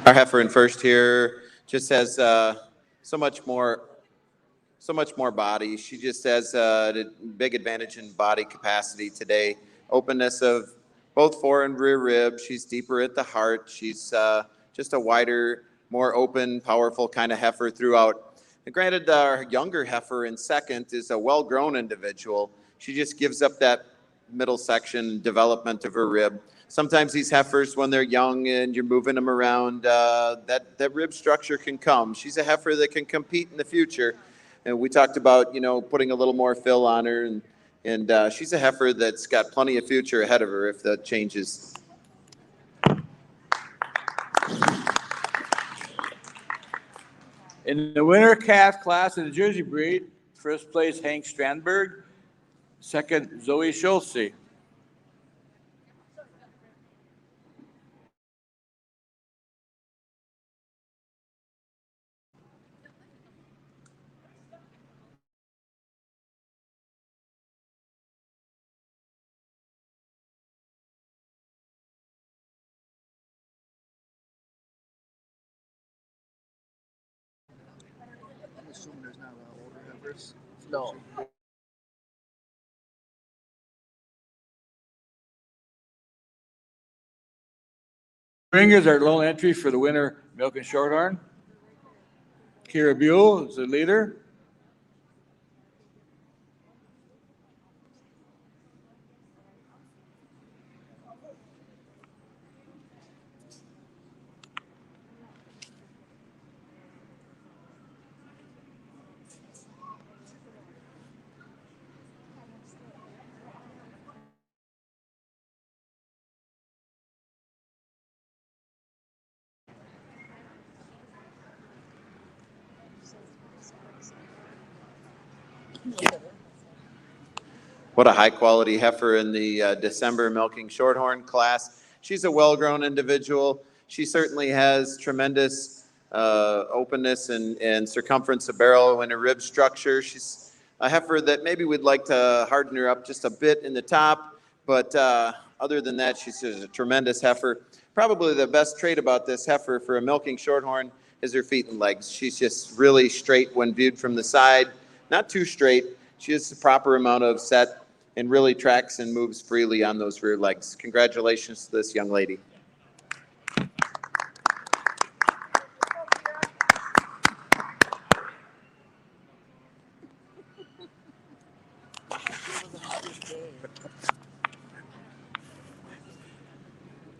Our heifer in first here just has so much more body. She just has a big advantage in body capacity today. Openness of both fore and rear rib. She's deeper at the heart. She's just a wider, more open, powerful kind of heifer throughout. And granted, our younger heifer in second is a well-grown individual. She just gives up that middle section development of her rib. Sometimes these heifers, when they're young and you're moving them around, that rib structure can come. She's a heifer that can compete in the future. And we talked about, putting a little more fill on her, and she's a heifer that's got plenty of future ahead of her if that changes. In the winter calf class in the Jersey breed, first place Hank Strandberg, second Zoe Schulze. I'm assuming there's not a lot of older heifers. No. Ringers are lone entry for the winter milk and shorthorn. Kira Buell is the leader. What a high-quality heifer in the December milking shorthorn class. She's a well-grown individual. She certainly has tremendous openness and circumference of barrel in her rib structure. She's a heifer that maybe we'd like to harden her up just a bit in the top, but other than that, she's a tremendous heifer. Probably the best trait about this heifer for a milking shorthorn is her feet and legs. She's just really straight when viewed from the side, not too straight. She has the proper amount of set and really tracks and moves freely on those rear legs. Congratulations to this young lady.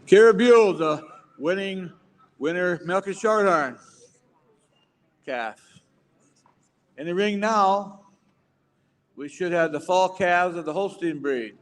Kira Buell, the winner milk and shorthorn calf. In the ring now, we should have the fall calves of the Holstein breed.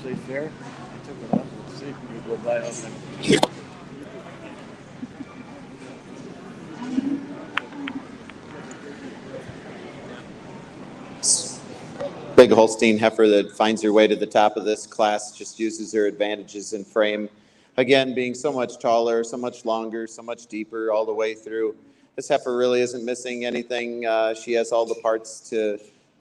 say fair. I took it off. Let's see. You go by up and. Big Holstein heifer that finds her way to the top of this class, just uses her advantages in frame. Again, being so much taller, so much longer, so much deeper all the way through. This heifer really isn't missing anything. She has all the parts to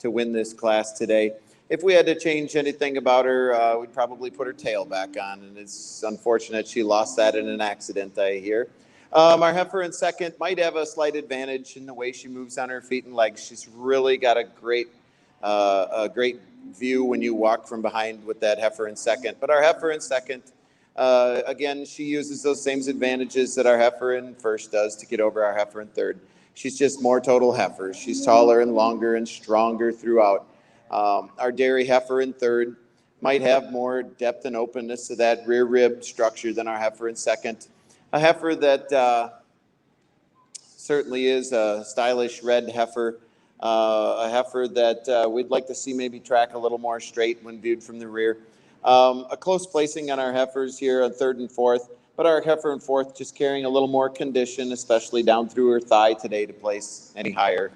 win this class today. If we had to change anything about her, we'd probably put her tail back on, and it's unfortunate she lost that in an accident, I hear. Our heifer in second might have a slight advantage in the way she moves on her feet and legs. She's really got a great view when you walk from behind with that heifer in second. But our heifer in second, again, she uses those same advantages that our heifer in first does to get over our heifer in third. She's just more total heifer. She's taller and longer and stronger throughout. Our dairy heifer in third might have more depth and openness to that rear rib structure than our heifer in second. A heifer that certainly is a stylish red heifer. A heifer that we'd like to see maybe track a little more straight when viewed from the rear. A close placing on our heifers here on third and fourth, but our heifer in fourth just carrying a little more condition, especially down through her thigh today to place any higher.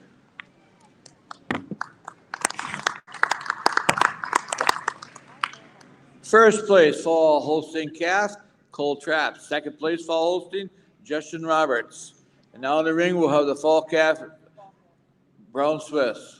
First place, Fall Holstein Calf, Cole Trapp. Second place, Fall Holstein, Justin Roberts. And now in the ring, we'll have the Fall Calf, Brown Swiss.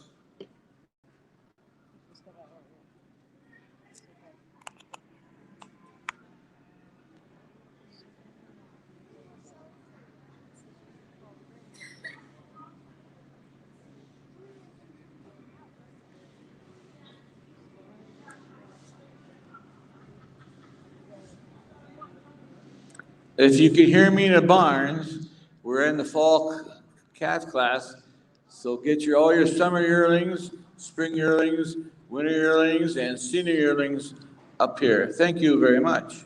If you can hear me in the barns, we're in the fall calf class. So get all your summer yearlings, spring yearlings, winter yearlings, and senior yearlings up here. Thank you very much.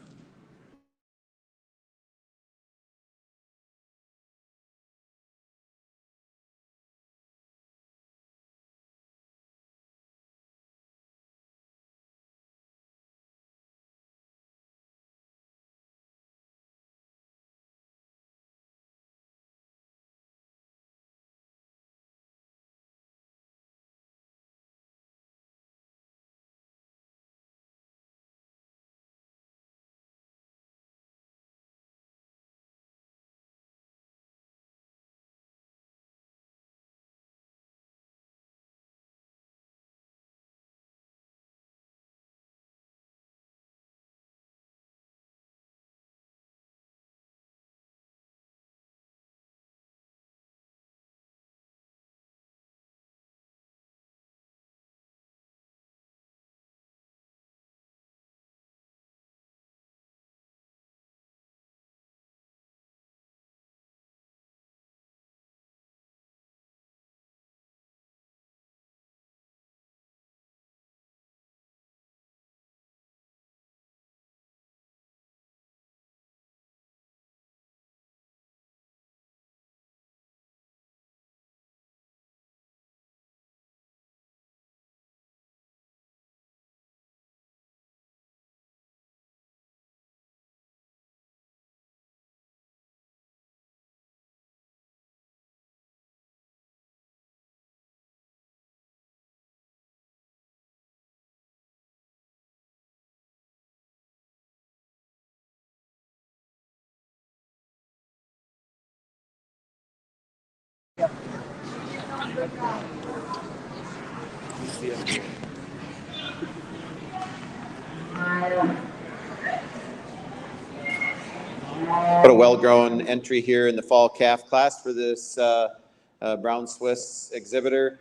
What a well-grown entry here in the fall calf class for this brown Swiss exhibitor.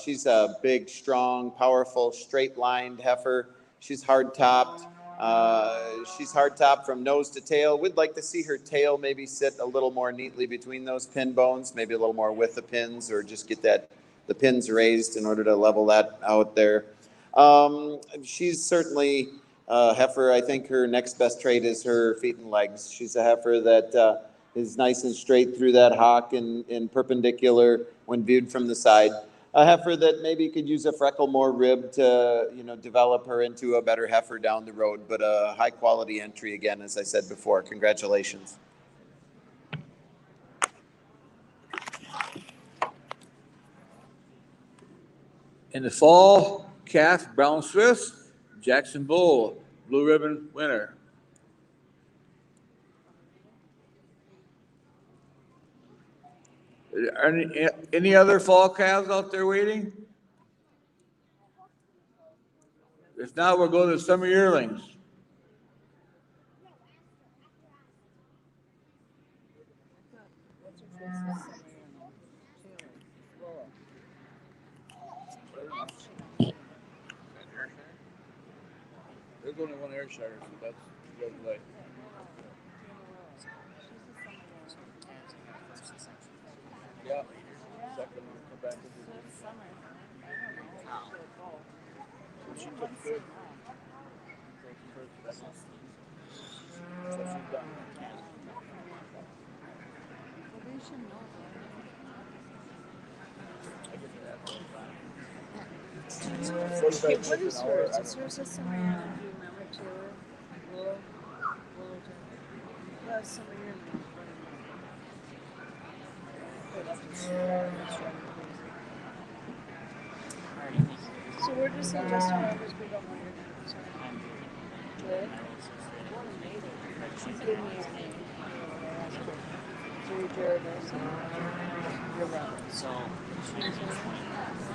She's a big, strong, powerful, straight-lined heifer. She's hard-topped. She's hard-topped from nose to tail. We'd like to see her tail maybe sit a little more neatly between those pin bones, maybe a little more width of pins, or just get the pins raised in order to level that out there. She's certainly heifer. I think her next best trait is her feet and legs. She's a heifer that is nice and straight through that hock and perpendicular when viewed from the side. a heifer that maybe could use a freckle more rib to, develop her into a better heifer down the road, but a high quality entry again, as I said before. Congratulations. In the fall calf brown Swiss, Jackson Bull, blue ribbon winner. Are any other fall calves out there waiting? If not, we'll go to summer yearlings. There's only one air starter, so that's like. Yeah. Second, come back and do she took third. So she's done. Okay, what is hers? Is hers a summer yearling? Do you remember Taylor? Willow? Yeah, summer yearling. So where does St. Justin Roberts pick up on your name? Sorry. Good. She gave me your name. So you're Jared Wilson. You're Robert. So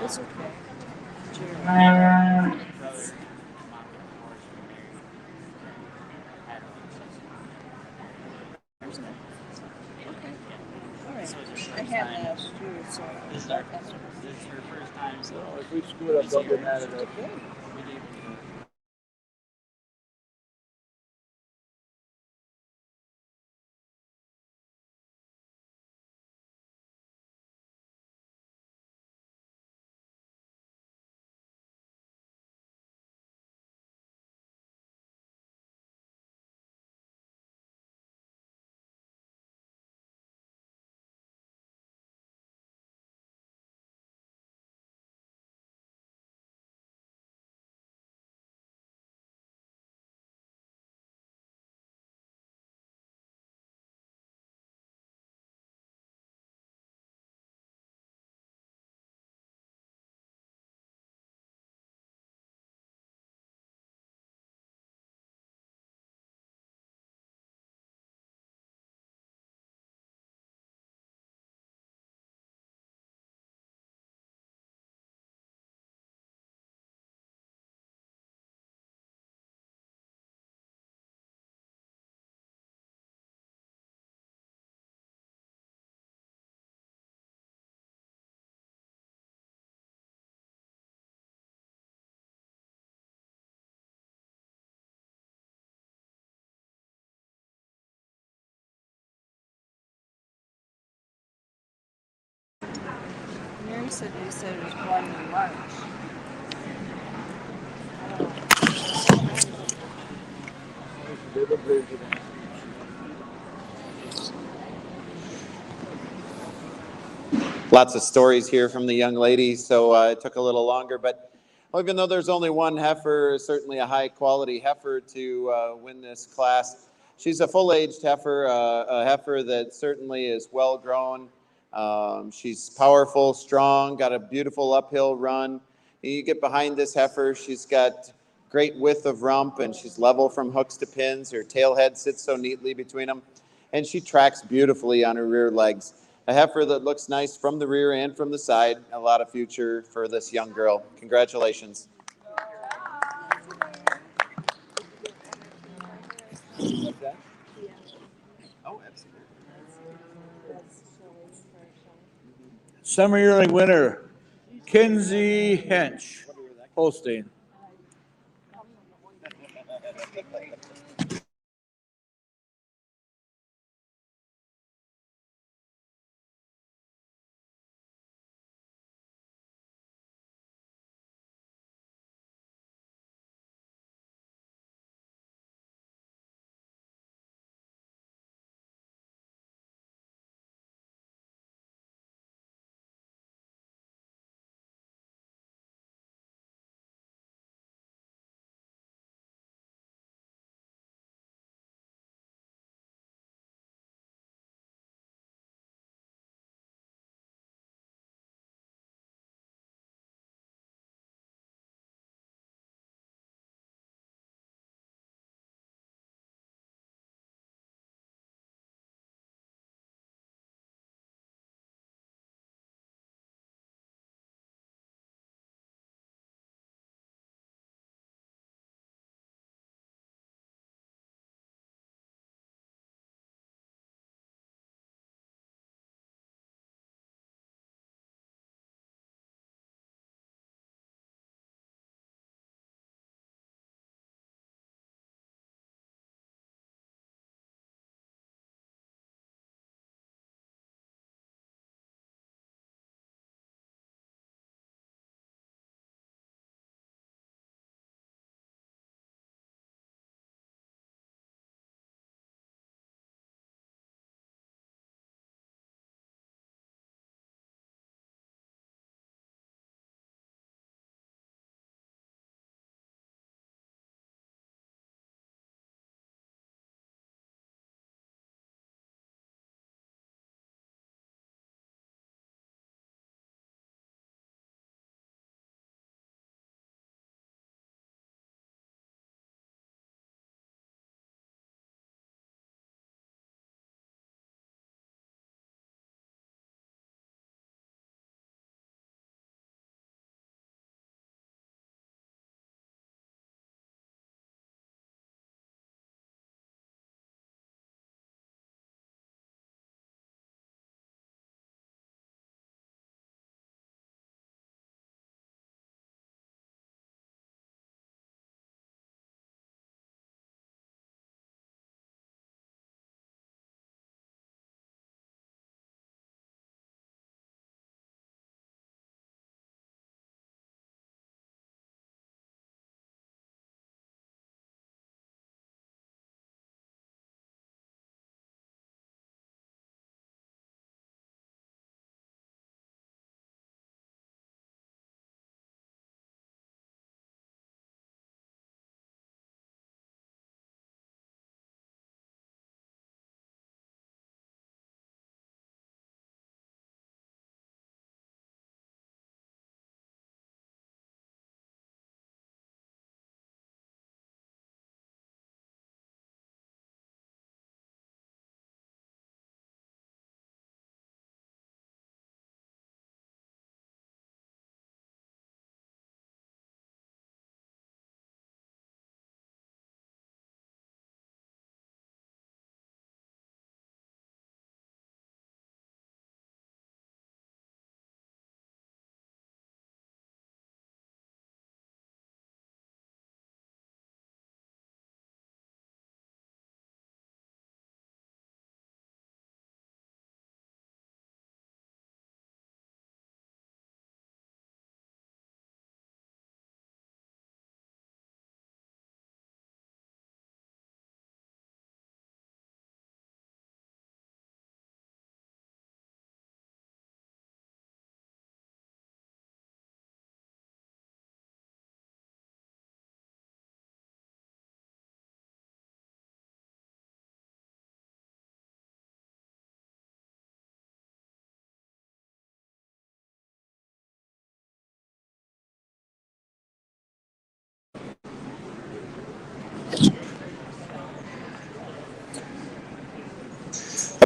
it's okay. Jared. I haven't asked you, so This is her first time, so If we screw it up, don't get mad at us. we gave Mary said they said it was born in March. Lots of stories here from the young lady, so it took a little longer, but even though there's only one heifer, certainly a high quality heifer to win this class. She's a full-aged heifer, a heifer that certainly is well grown. She's powerful, strong, got a beautiful uphill run. You get behind this heifer, she's got great width of rump, and she's level from hooks to pins. Her tail head sits so neatly between them, and she tracks beautifully on her rear legs. A heifer that looks nice from the rear and from the side. A lot of future for this young girl. Congratulations. Oh, absolutely. Summer yearling winner, Kinsey Hench, Holstein.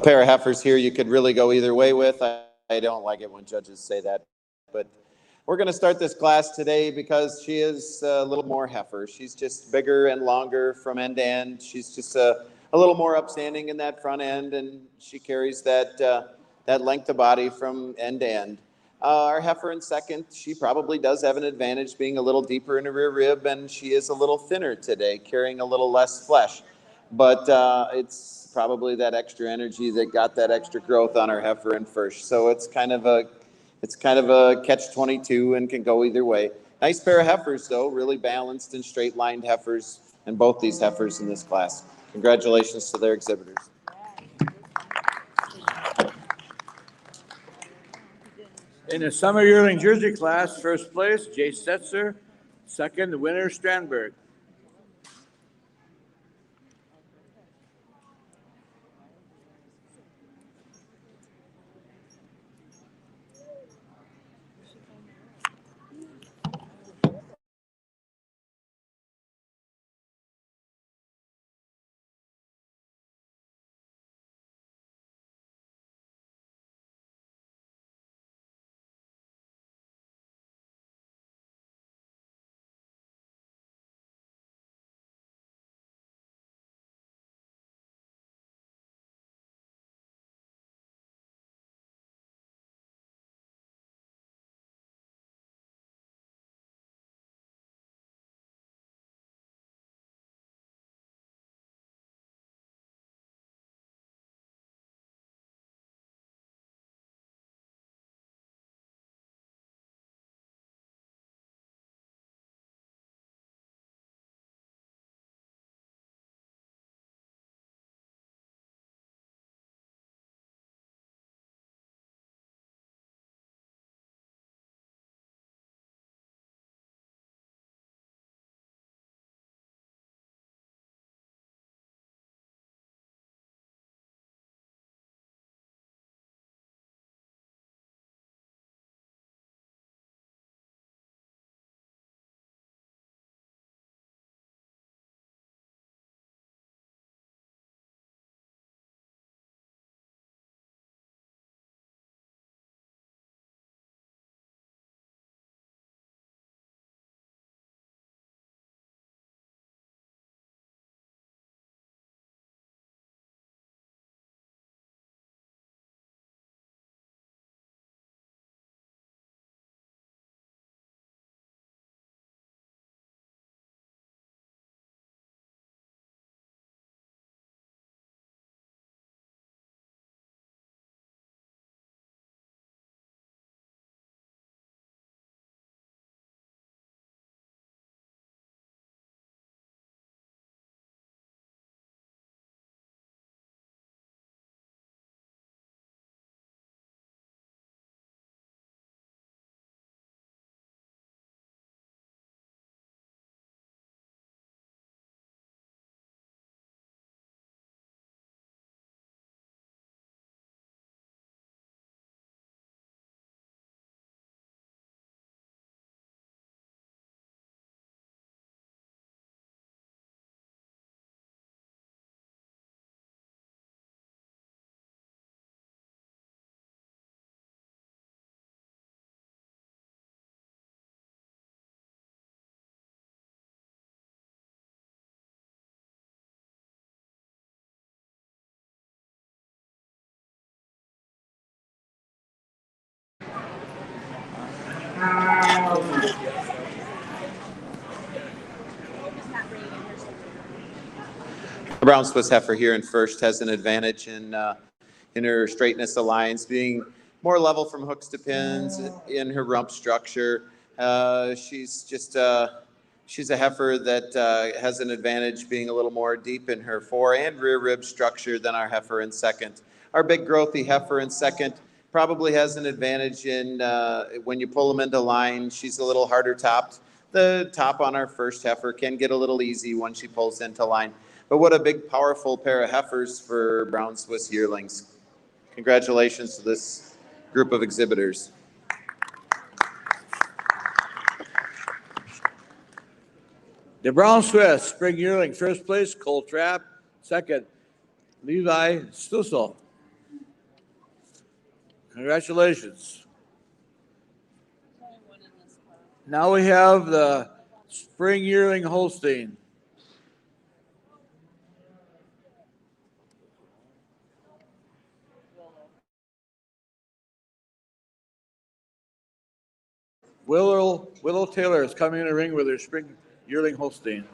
pair of heifers here you could really go either way with. I don't like it when judges say that, but we're going to start this class today because she is a little more heifer. She's just bigger and longer from end to end. She's just a little more upstanding in that front end, and she carries that length of body from end to end. Our heifer in second, she probably does have an advantage being a little deeper in her rear rib, and she is a little thinner today, carrying a little less flesh. But it's probably that extra energy that got that extra growth on our heifer in first. So it's kind of a catch-22 and can go either way. Nice pair of heifers, though, really balanced and straight-lined heifers, and both these heifers in this class. Congratulations to their exhibitors. In the summer yearling jersey class, first place, Jay Setzer. Second, winner, Strandberg. The brown Swiss heifer here in first has an advantage in her straightness of lines, being more level from hooks to pins in her rump structure. She's a heifer that has an advantage being a little more deep in her fore and rear rib structure than our heifer in second. Our big growthy heifer in second probably has an advantage in when you pull them into line, she's a little harder topped. The top on our first heifer can get a little easy when she pulls into line. But what a big, powerful pair of heifers for brown Swiss yearlings. Congratulations to this group of exhibitors. The brown Swiss spring yearling, first place, Cole Trapp. Second, Levi Stussel. Congratulations. Now we have the spring yearling Holstein. Willow Taylor is coming in the ring with her spring yearling Holstein.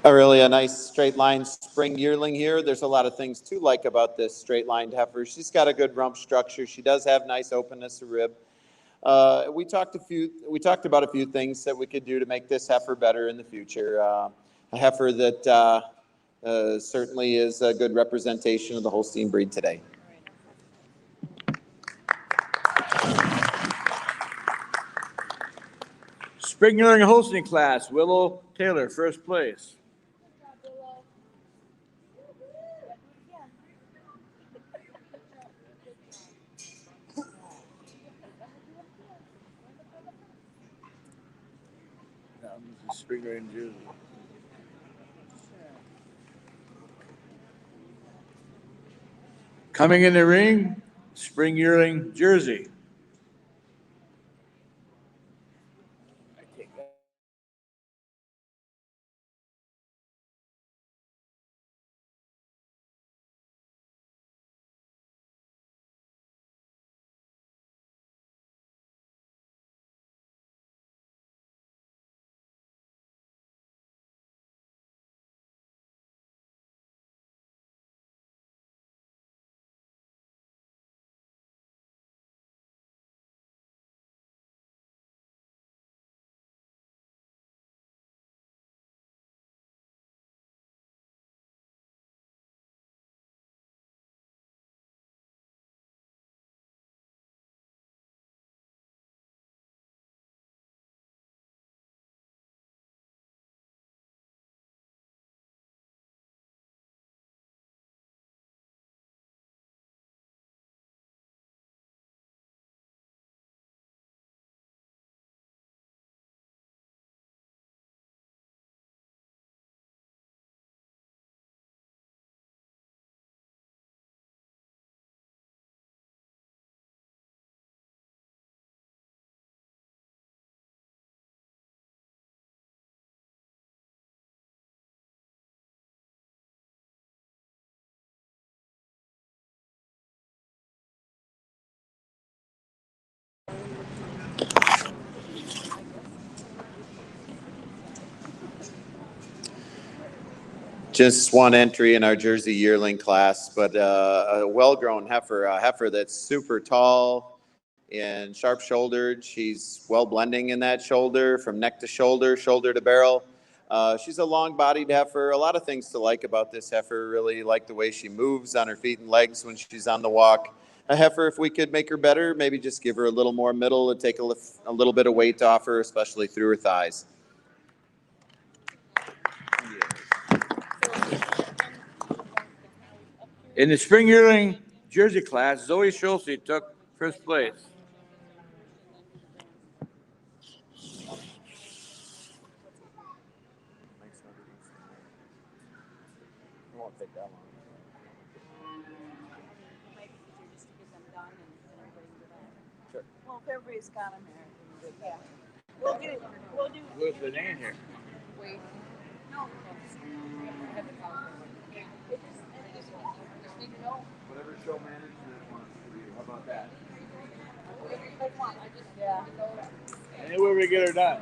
Really a nice straight line spring yearling here. There's a lot of things to like about this straight lined heifer. She's got a good rump structure. She does have nice openness of rib. We talked about a few things that we could do to make this heifer better in the future. A heifer that certainly is a good representation of the Holstein breed today. Spring yearling Holstein class, Willow Taylor, first place. Spring yearling June. Coming in the ring, spring yearling jersey. Just one entry in our Jersey yearling class, but a well-grown heifer, a heifer that's super tall and sharp-shouldered. She's well blending in that shoulder, from neck to shoulder, shoulder to barrel. She's a long-bodied heifer. A lot of things to like about this heifer. Really like the way she moves on her feet and legs when she's on the walk. A heifer, if we could make her better, maybe just give her a little more middle and take a little bit of weight off her, especially through her thighs. In the spring yearling jersey class, Zoe Schulze took first place. It won't take that long. Sure. Well, if everybody's got them here, we can do that. We'll get it. We'll do. What's the name here? Wait. No. Just need to know. Whatever show management wants for you. How about that? Yeah. Anywhere we get her done.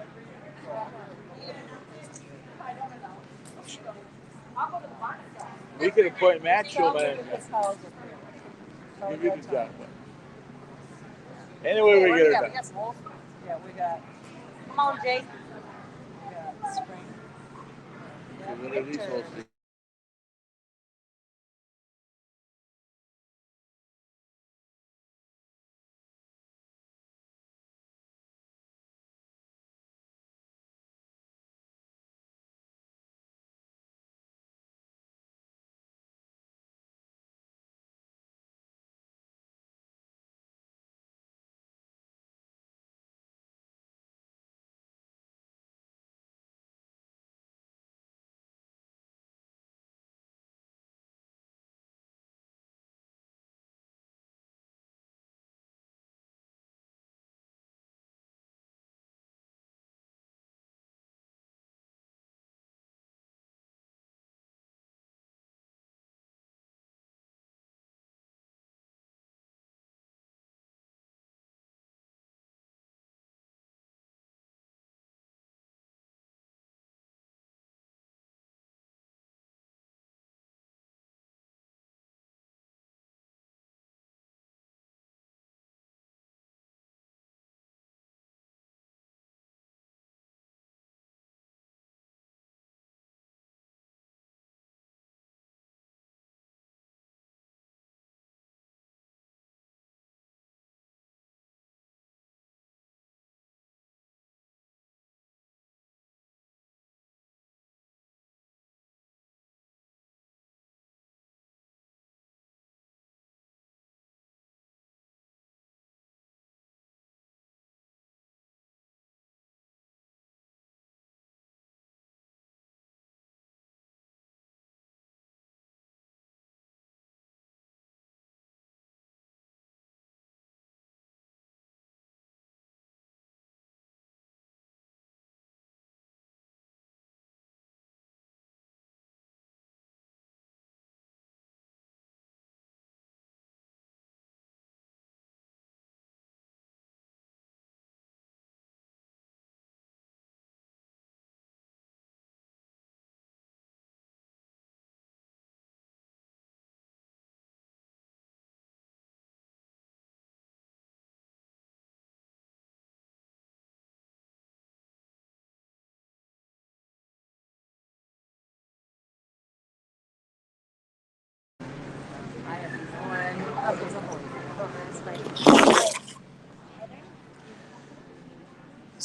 We could appoint Matt Shulman. Give you the job. Anywhere we get her done. Yeah, we got. Come on, Jake. We got spring. One of these Schulze.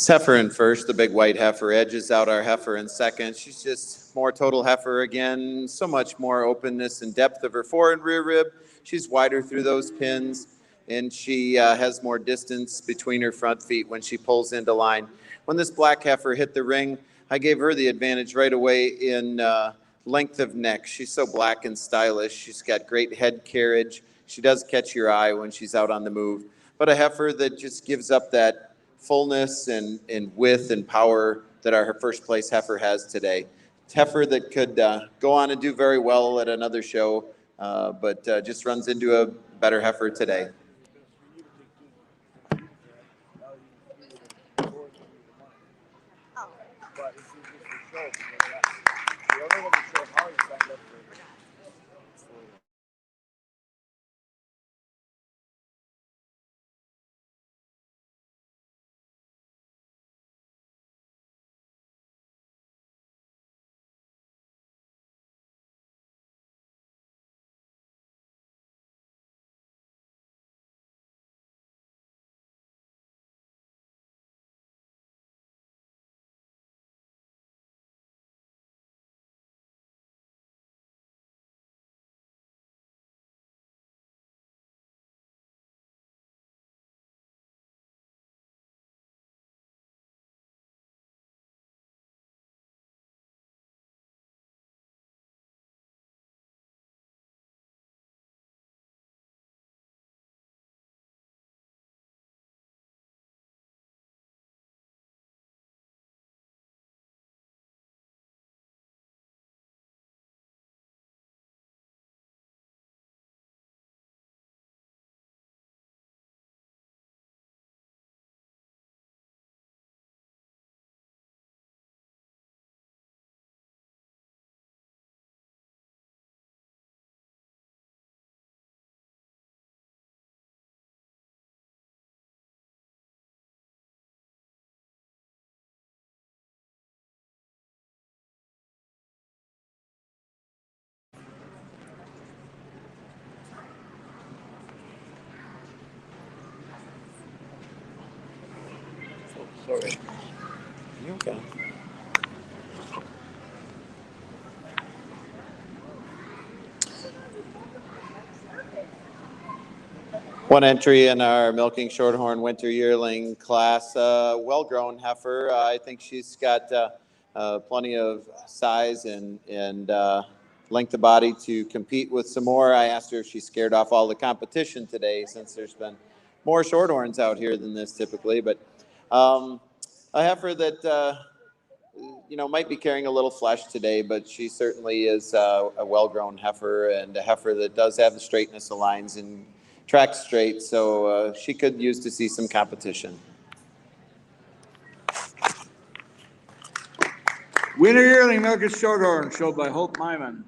heifer in first, the big white heifer edges out our heifer in second. She's just more total heifer again, so much more openness and depth of her fore and rear rib. She's wider through those pins, and she has more distance between her front feet when she pulls into line. When this black heifer hit the ring, I gave her the advantage right away in length of neck. She's so black and stylish. She's got great head carriage. She does catch your eye when she's out on the move. But a heifer that just gives up that fullness and width and power that our first place heifer has today. Heifer that could go on and do very well at another show, but just runs into a better heifer today. But this is just a show. The only one that show how you signed up for. Sorry. You okay? One entry in our milking shorthorn winter yearling class, well-grown heifer. I think she's got plenty of size and length of body to compete with some more. I asked her if she scared off all the competition today, since there's been more shorthorns out here than this typically. But a heifer that might be carrying a little flesh today, but she certainly is a well-grown heifer, and a heifer that does have the straightness of lines and track straight, so she could use to see some competition. Winter yearling milk is shorthorn, showed by Hope Myman.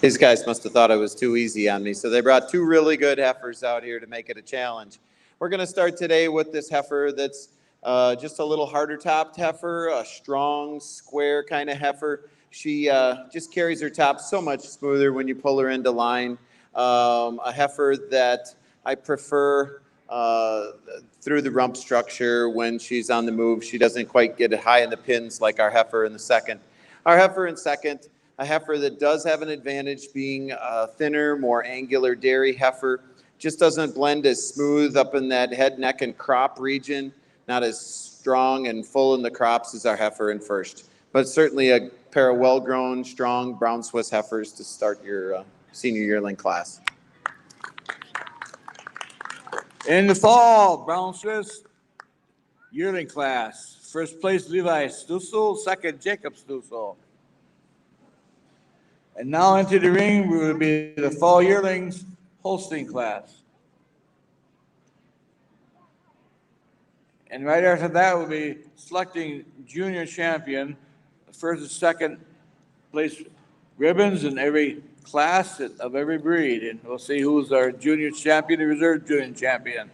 These guys must have thought it was too easy on me, so they brought two really good heifers out here to make it a challenge. We're going to start today with this heifer that's just a little harder topped heifer, a strong, square kind of heifer. She just carries her top so much smoother when you pull her into line. A heifer that I prefer through the rump structure when she's on the move. She doesn't quite get it high in the pins like our heifer in the second. Our heifer in second, a heifer that does have an advantage being a thinner, more angular dairy heifer, just doesn't blend as smooth up in that head, neck, and crop region, not as strong and full in the crops as our heifer in first. But certainly a pair of well-grown, strong brown Swiss heifers to start your senior yearling class. In the fall, Brown Swiss yearling class. First place, Levi Stussel. Second, Jacob Stussel. And now into the ring will be the fall yearlings Holstein class. And right after that, we'll be selecting junior champion, first and second place ribbons in every class of every breed. And we'll see who's our junior champion and reserve junior champion.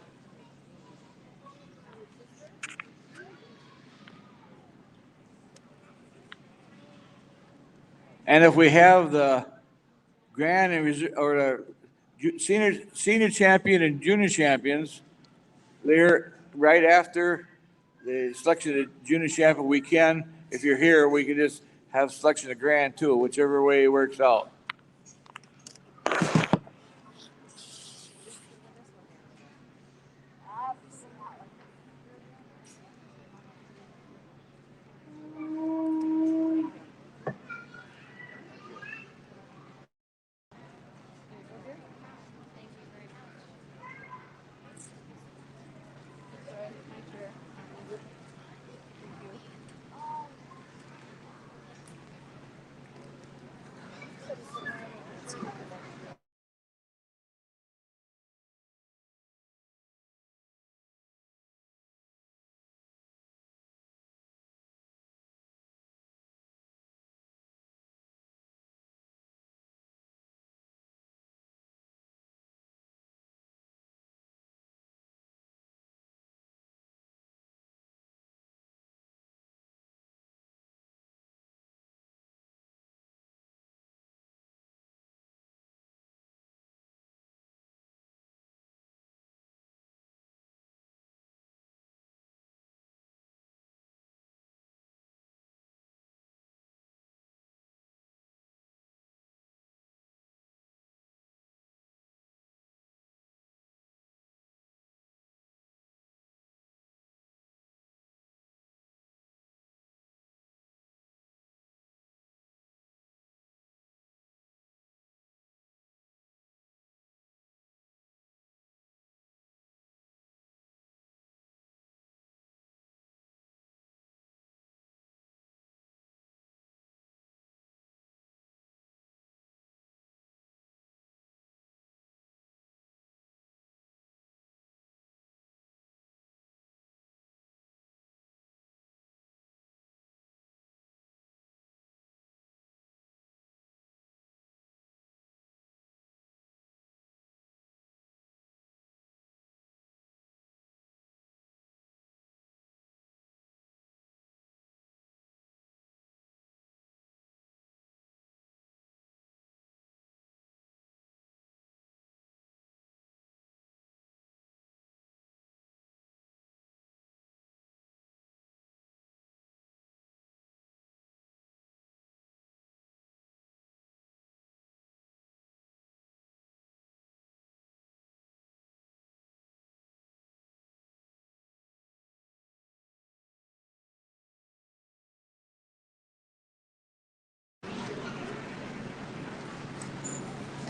And if we have the grand and or the senior champion and junior champions, they're right after the selection of the junior champion. We can, if you're here, we can just have selection of grand too, whichever way it works out.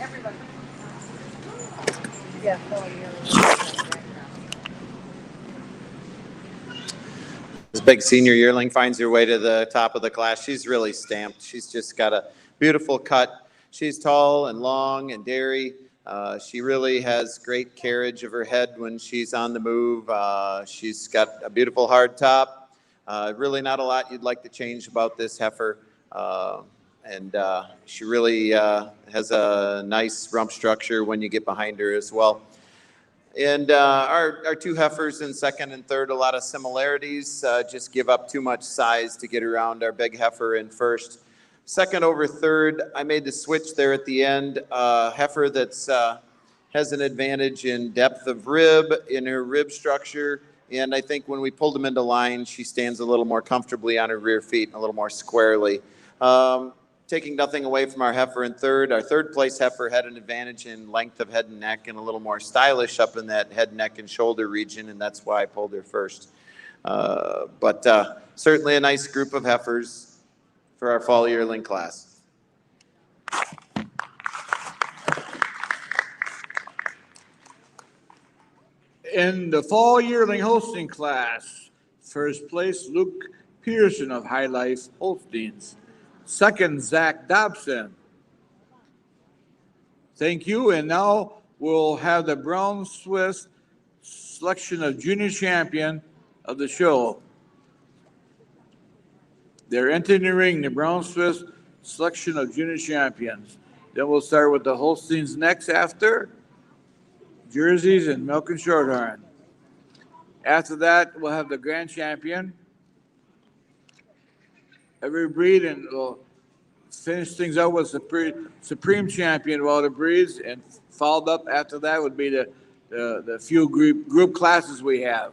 Everybody. Yeah, fall yearling. This big senior yearling finds her way to the top of the class. She's really stamped. She's just got a beautiful cut. She's tall and long and dairy. She really has great carriage of her head when she's on the move. She's got a beautiful hard top. Really not a lot you'd like to change about this heifer. And she really has a nice rump structure when you get behind her as well. And our two heifers in second and third, a lot of similarities, just give up too much size to get around our big heifer in first. Second over third, I made the switch there at the end. Heifer that's has an advantage in depth of rib, in her rib structure, and I think when we pulled them into line, she stands a little more comfortably on her rear feet and a little more squarely. Taking nothing away from our heifer in third, our third place heifer had an advantage in length of head and neck and a little more stylish up in that head, neck, and shoulder region, and that's why I pulled her first. But certainly a nice group of heifers for our fall yearling class. In the fall yearling hosting class, first place Luke Pearson of High Life Holsteins. Second, Zach Dobson. Thank you. And now we'll have the Brown Swiss selection of junior champion of the show. They're entering the Brown Swiss selection of junior champions. Then we'll start with the Holsteins next after. Jerseys and Milk and Shorthorn. After that, we'll have the grand champion. Every breed, and we'll finish things out with supreme champion of all the breeds, and followed up after that would be the few group classes we have.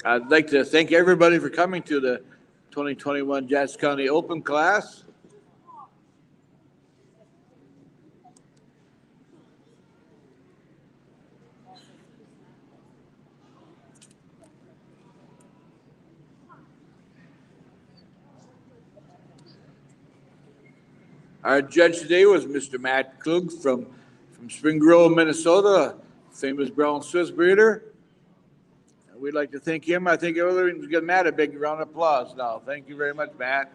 I'd like to thank everybody for coming to the 2021 Jackson County Open class. Our judge today was Mr. Matt Klug from Spring Grove, Minnesota, famous brown Swiss breeder. And we'd like to thank him. I think everyone's give Matt a big round of applause now. Thank you very much, Matt.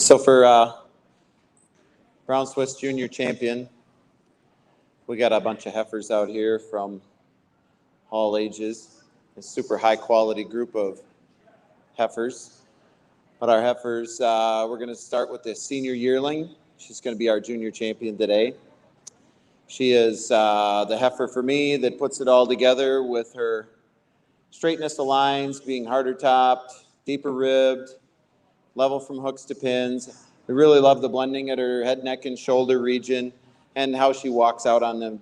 So for Brown Swiss Junior Champion, we got a bunch of heifers out here from all ages. A super high quality group of heifers. But our heifers, we're going to start with the senior yearling. She's going to be our junior champion today. She is the heifer for me that puts it all together with her straightness of lines, being harder topped, deeper ribbed, level from hooks to pins. We really love the blending at her head, neck, and shoulder region and how she walks out on the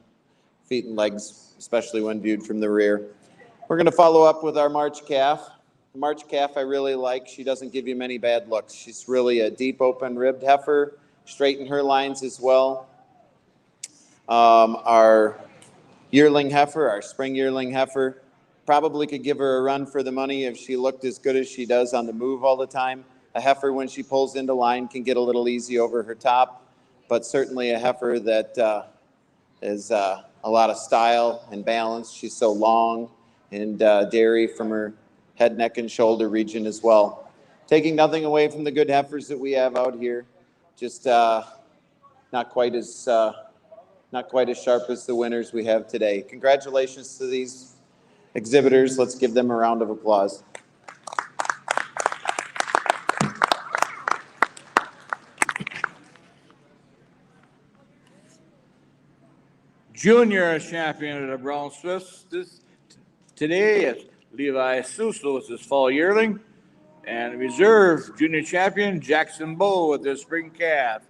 feet and legs, especially when viewed from the rear. We're going to follow up with our March calf. The March calf I really like. She doesn't give you many bad looks. She's really a deep open ribbed heifer, straighten her lines as well. Our yearling heifer, our spring yearling heifer, probably could give her a run for the money if she looked as good as she does on the move all the time. A heifer, when she pulls into line, can get a little easy over her top, but certainly a heifer that is a lot of style and balance. She's so long and dairy from her head, neck, and shoulder region as well. Taking nothing away from the good heifers that we have out here, just not quite as sharp as the winners we have today. Congratulations to these exhibitors. Let's give them a round of applause. Junior champion of the Brown Swiss today is Levi Suso with his fall yearling. And reserve junior champion Jackson Bowe with his spring calf.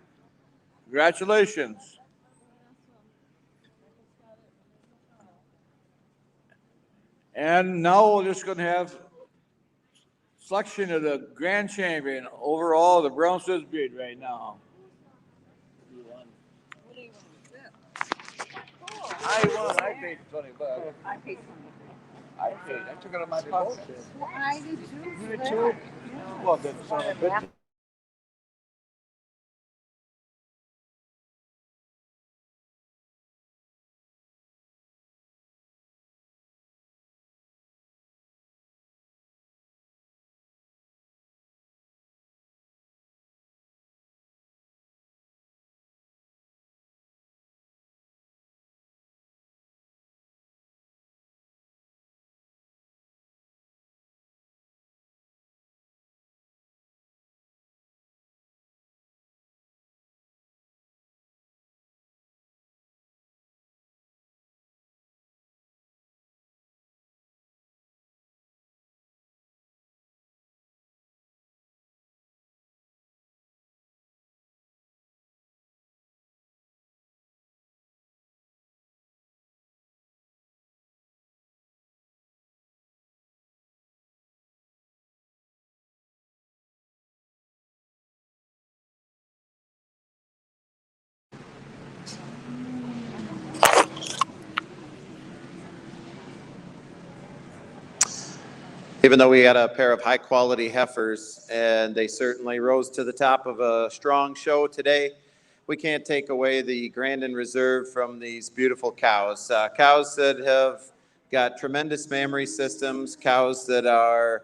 Congratulations. And now we're just going to have selection of the grand champion overall, the Brown Swiss breed right now. I won. I paid $20. I paid I took it out of my pocket. Well, I did too. You did too? Well, good son of a bitch. Even though we had a pair of high-quality heifers, and they certainly rose to the top of a strong show today, we can't take away the Grandin Reserve from these beautiful cows. Cows that have got tremendous mammary systems, cows that are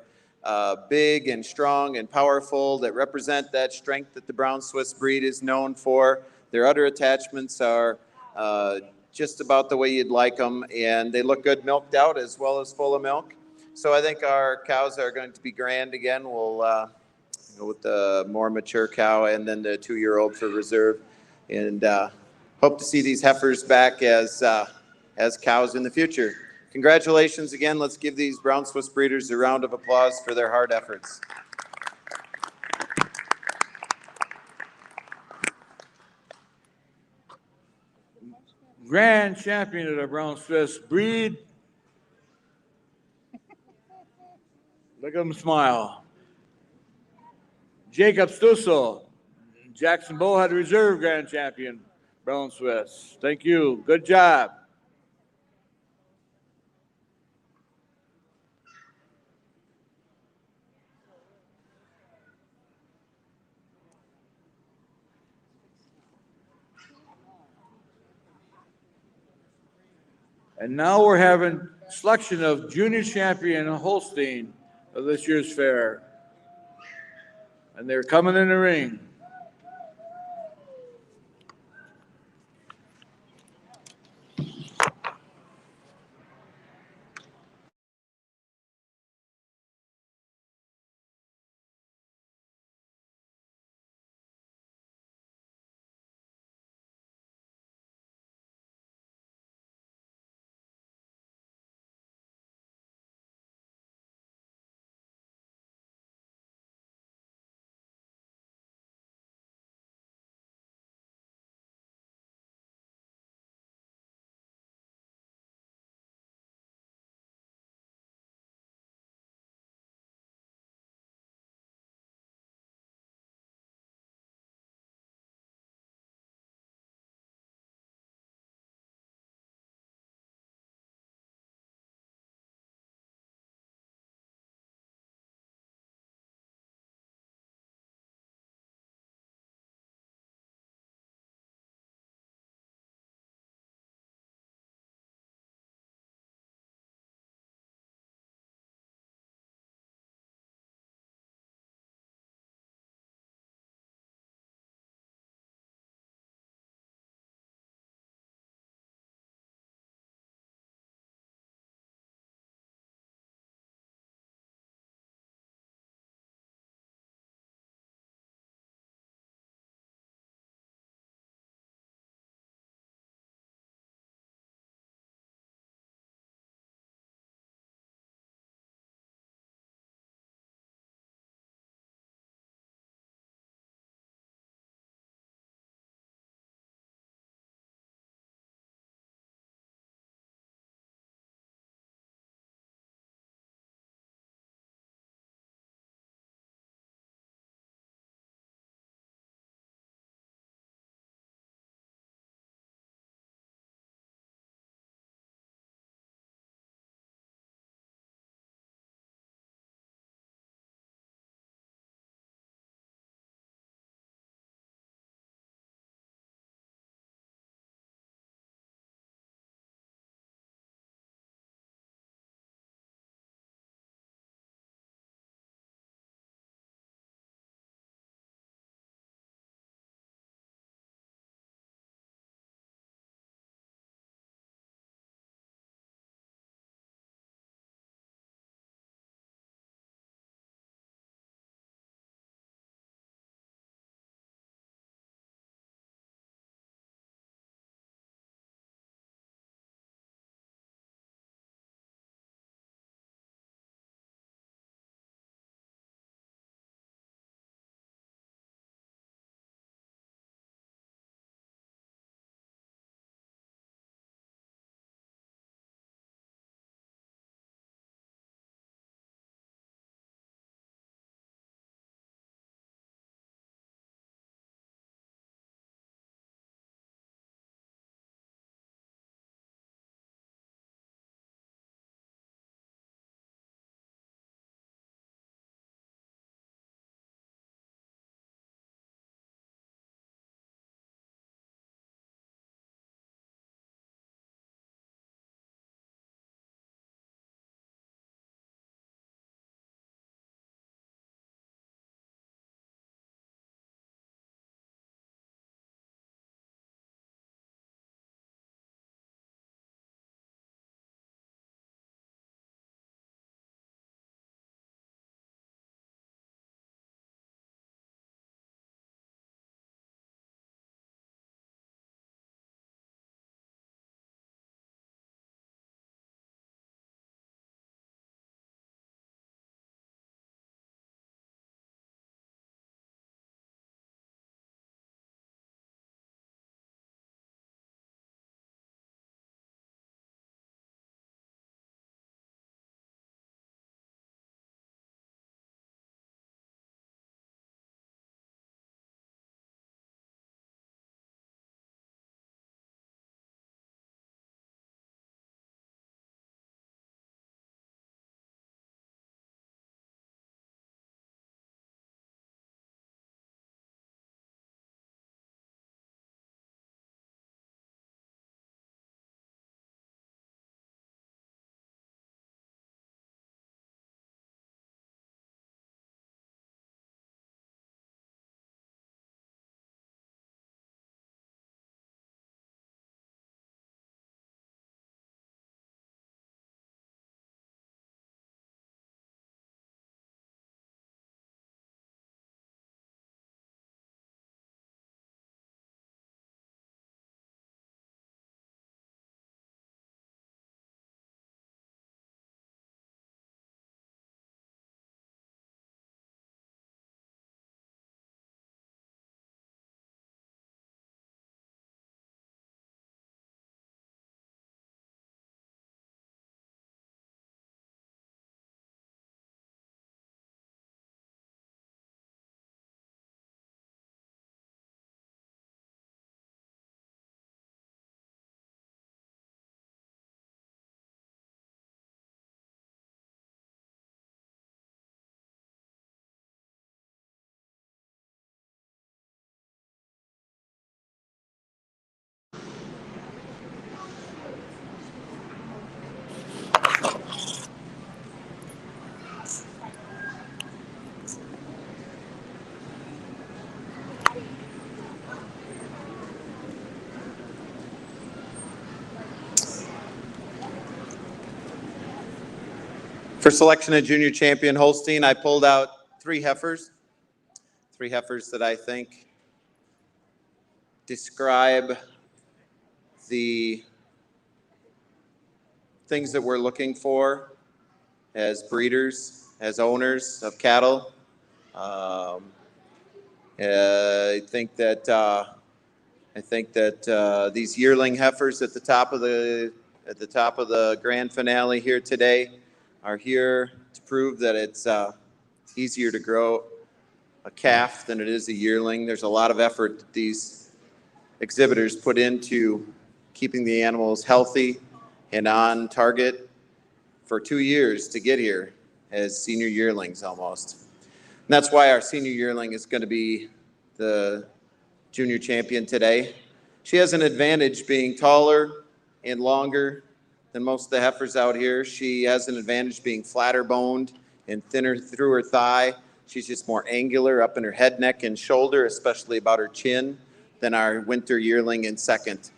big and strong and powerful, that represent that strength that the Brown Swiss breed is known for. Their udder attachments are just about the way you'd like them, and they look good milked out as well as full of milk. So I think our cows are going to be grand again. We'll go with the more mature cow and then the 2-year-old for reserve, and hope to see these heifers back as cows in the future. Congratulations again. Let's give these Brown Swiss breeders a round of applause for their hard efforts. Grand champion of the Brown Swiss breed. Look at him smile. Jacob Stussel. Jackson Bowe had reserve grand champion, Brown Swiss. Thank you. Good job. And now we're having selection of junior champion Holstein of this year's fair. And they're coming in the ring. For selection of junior champion Holstein, I pulled out three heifers that I think describe the things that we're looking for as breeders, as owners of cattle. I think that these yearling heifers at the top of the grand finale here today are here to prove that it's easier to grow a calf than it is a yearling. There's a lot of effort that these exhibitors put into keeping the animals healthy and on target for 2 years to get here as senior yearlings almost. And that's why our senior yearling is going to be the junior champion today. She has an advantage being taller and longer than most of the heifers out here. She has an advantage being flatter boned and thinner through her thigh. She's just more angular up in her head, neck, and shoulder, especially about her chin, than our winter yearling in second.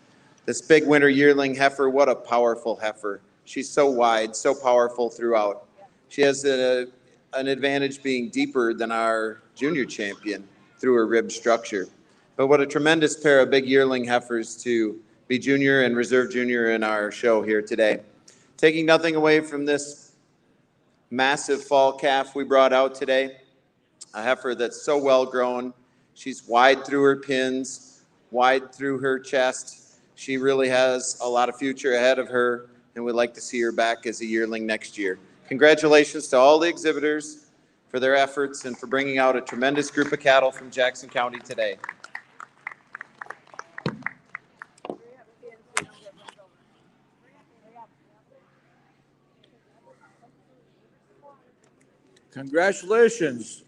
This big winter yearling heifer, what a powerful heifer. She's so wide, so powerful throughout. She has an advantage being deeper than our junior champion through her rib structure. But what a tremendous pair of big yearling heifers to be junior and reserve junior in our show here today. Taking nothing away from this massive fall calf we brought out today, a heifer that's so well grown. She's wide through her pins, wide through her chest. She really has a lot of future ahead of her, and we'd like to see her back as a yearling next year. Congratulations to all the exhibitors for their efforts and for bringing out a tremendous group of cattle from Jackson County today. Congratulations.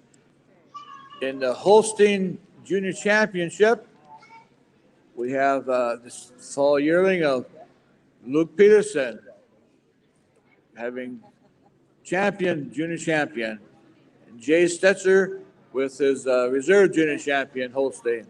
In the Holstein Junior Championship, we have this fall yearling of Luke Peterson having junior champion. And Jay Stetzer with his reserve junior champion, Holstein.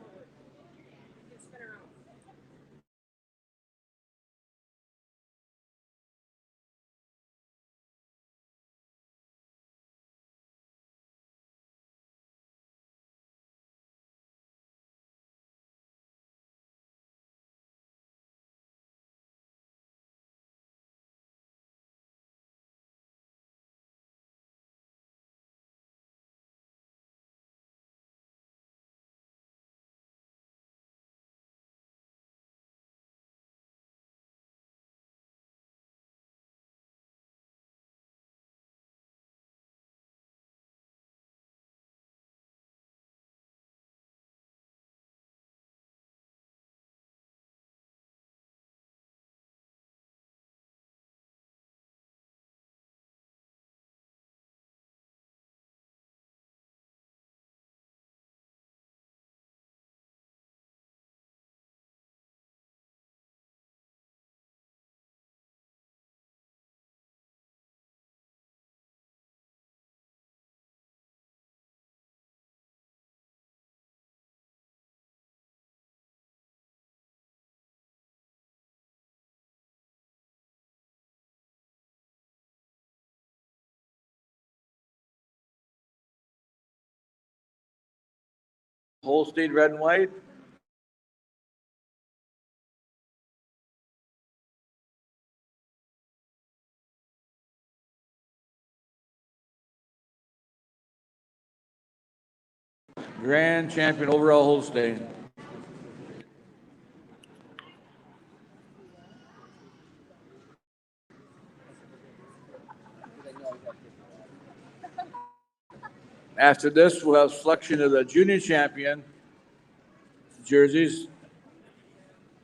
Holstein red and white. Grand champion overall Holstein. After this, we'll have selection of the junior champion jerseys,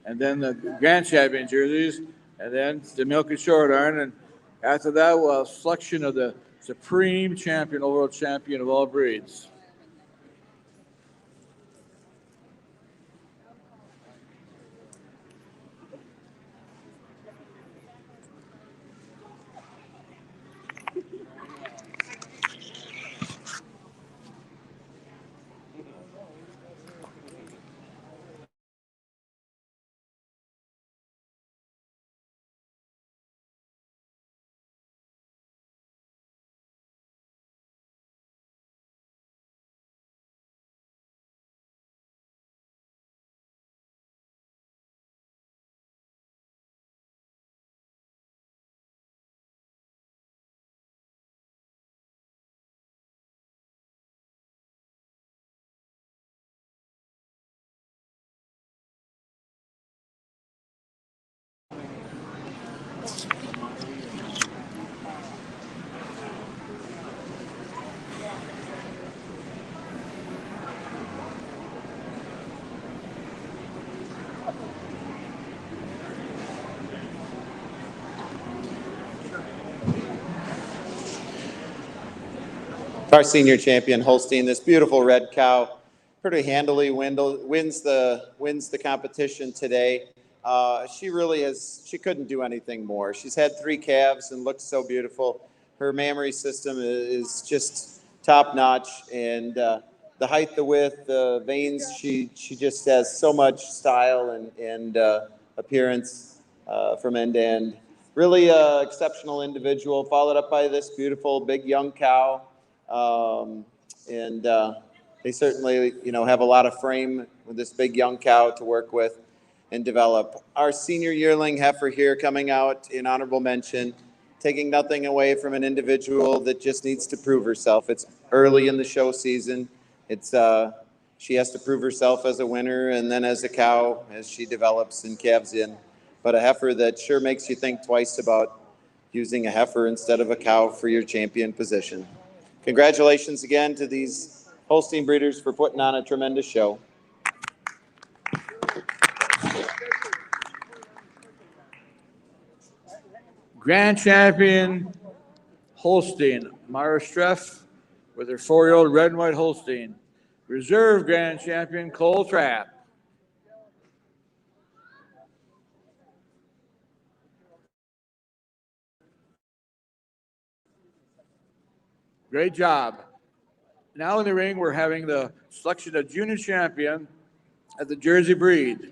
and then the grand champion jerseys, and then the milk and shorthorn. And after that, we'll have selection of the supreme champion, overall champion of all breeds. Our senior champion, Holstein, this beautiful red cow, pretty handily wins the competition today. She really she couldn't do anything more. She's had 3 calves and looks so beautiful. Her mammary system is just top notch, and the height, the width, the veins, she just has so much style and appearance from end to end. Really exceptional individual, followed up by this beautiful big young cow. And they certainly, have a lot of frame with this big young cow to work with and develop. Our senior yearling heifer here coming out in honorable mention, taking nothing away from an individual that just needs to prove herself. It's early in the show season. It's she has to prove herself as a winner and then as a cow as she develops and calves in. But a heifer that sure makes you think twice about using a heifer instead of a cow for your champion position. Congratulations again to these Holstein breeders for putting on a tremendous show. Grand champion Holstein, Mara Streff with her 4-year-old red and white Holstein. Reserve grand champion Cole Trapp. Great job. Now in the ring, we're having the selection of junior champion at the Jersey breed.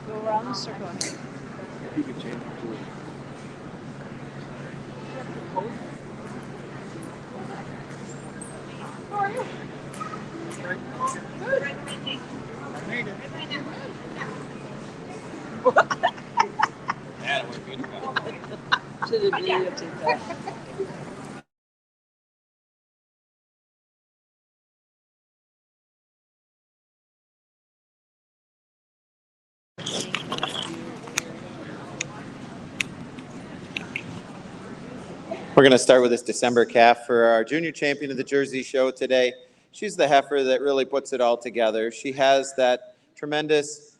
Go around the circle. You can change it to Yeah, we're good to go. Should have videotaped that. We're going to start with this December calf for our junior champion of the Jersey show today. She's the heifer that really puts it all together. She has that tremendous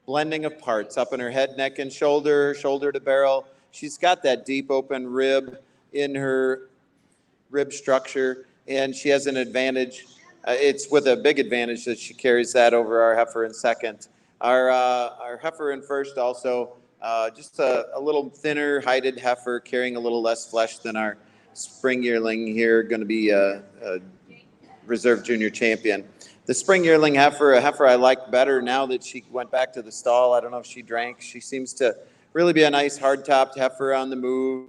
blending of parts up in her head, neck, and shoulder, shoulder to barrel. She's got that deep open rib in her rib structure, and she has an advantage It's with a big advantage that she carries that over our heifer in second. Our heifer in first also, just a little thinner hided heifer carrying a little less flesh than our spring yearling here, going to be a reserve junior champion. The spring yearling heifer, a heifer I like better now that she went back to the stall. I don't know if she drank. She seems to really be a nice hard-topped heifer on the move.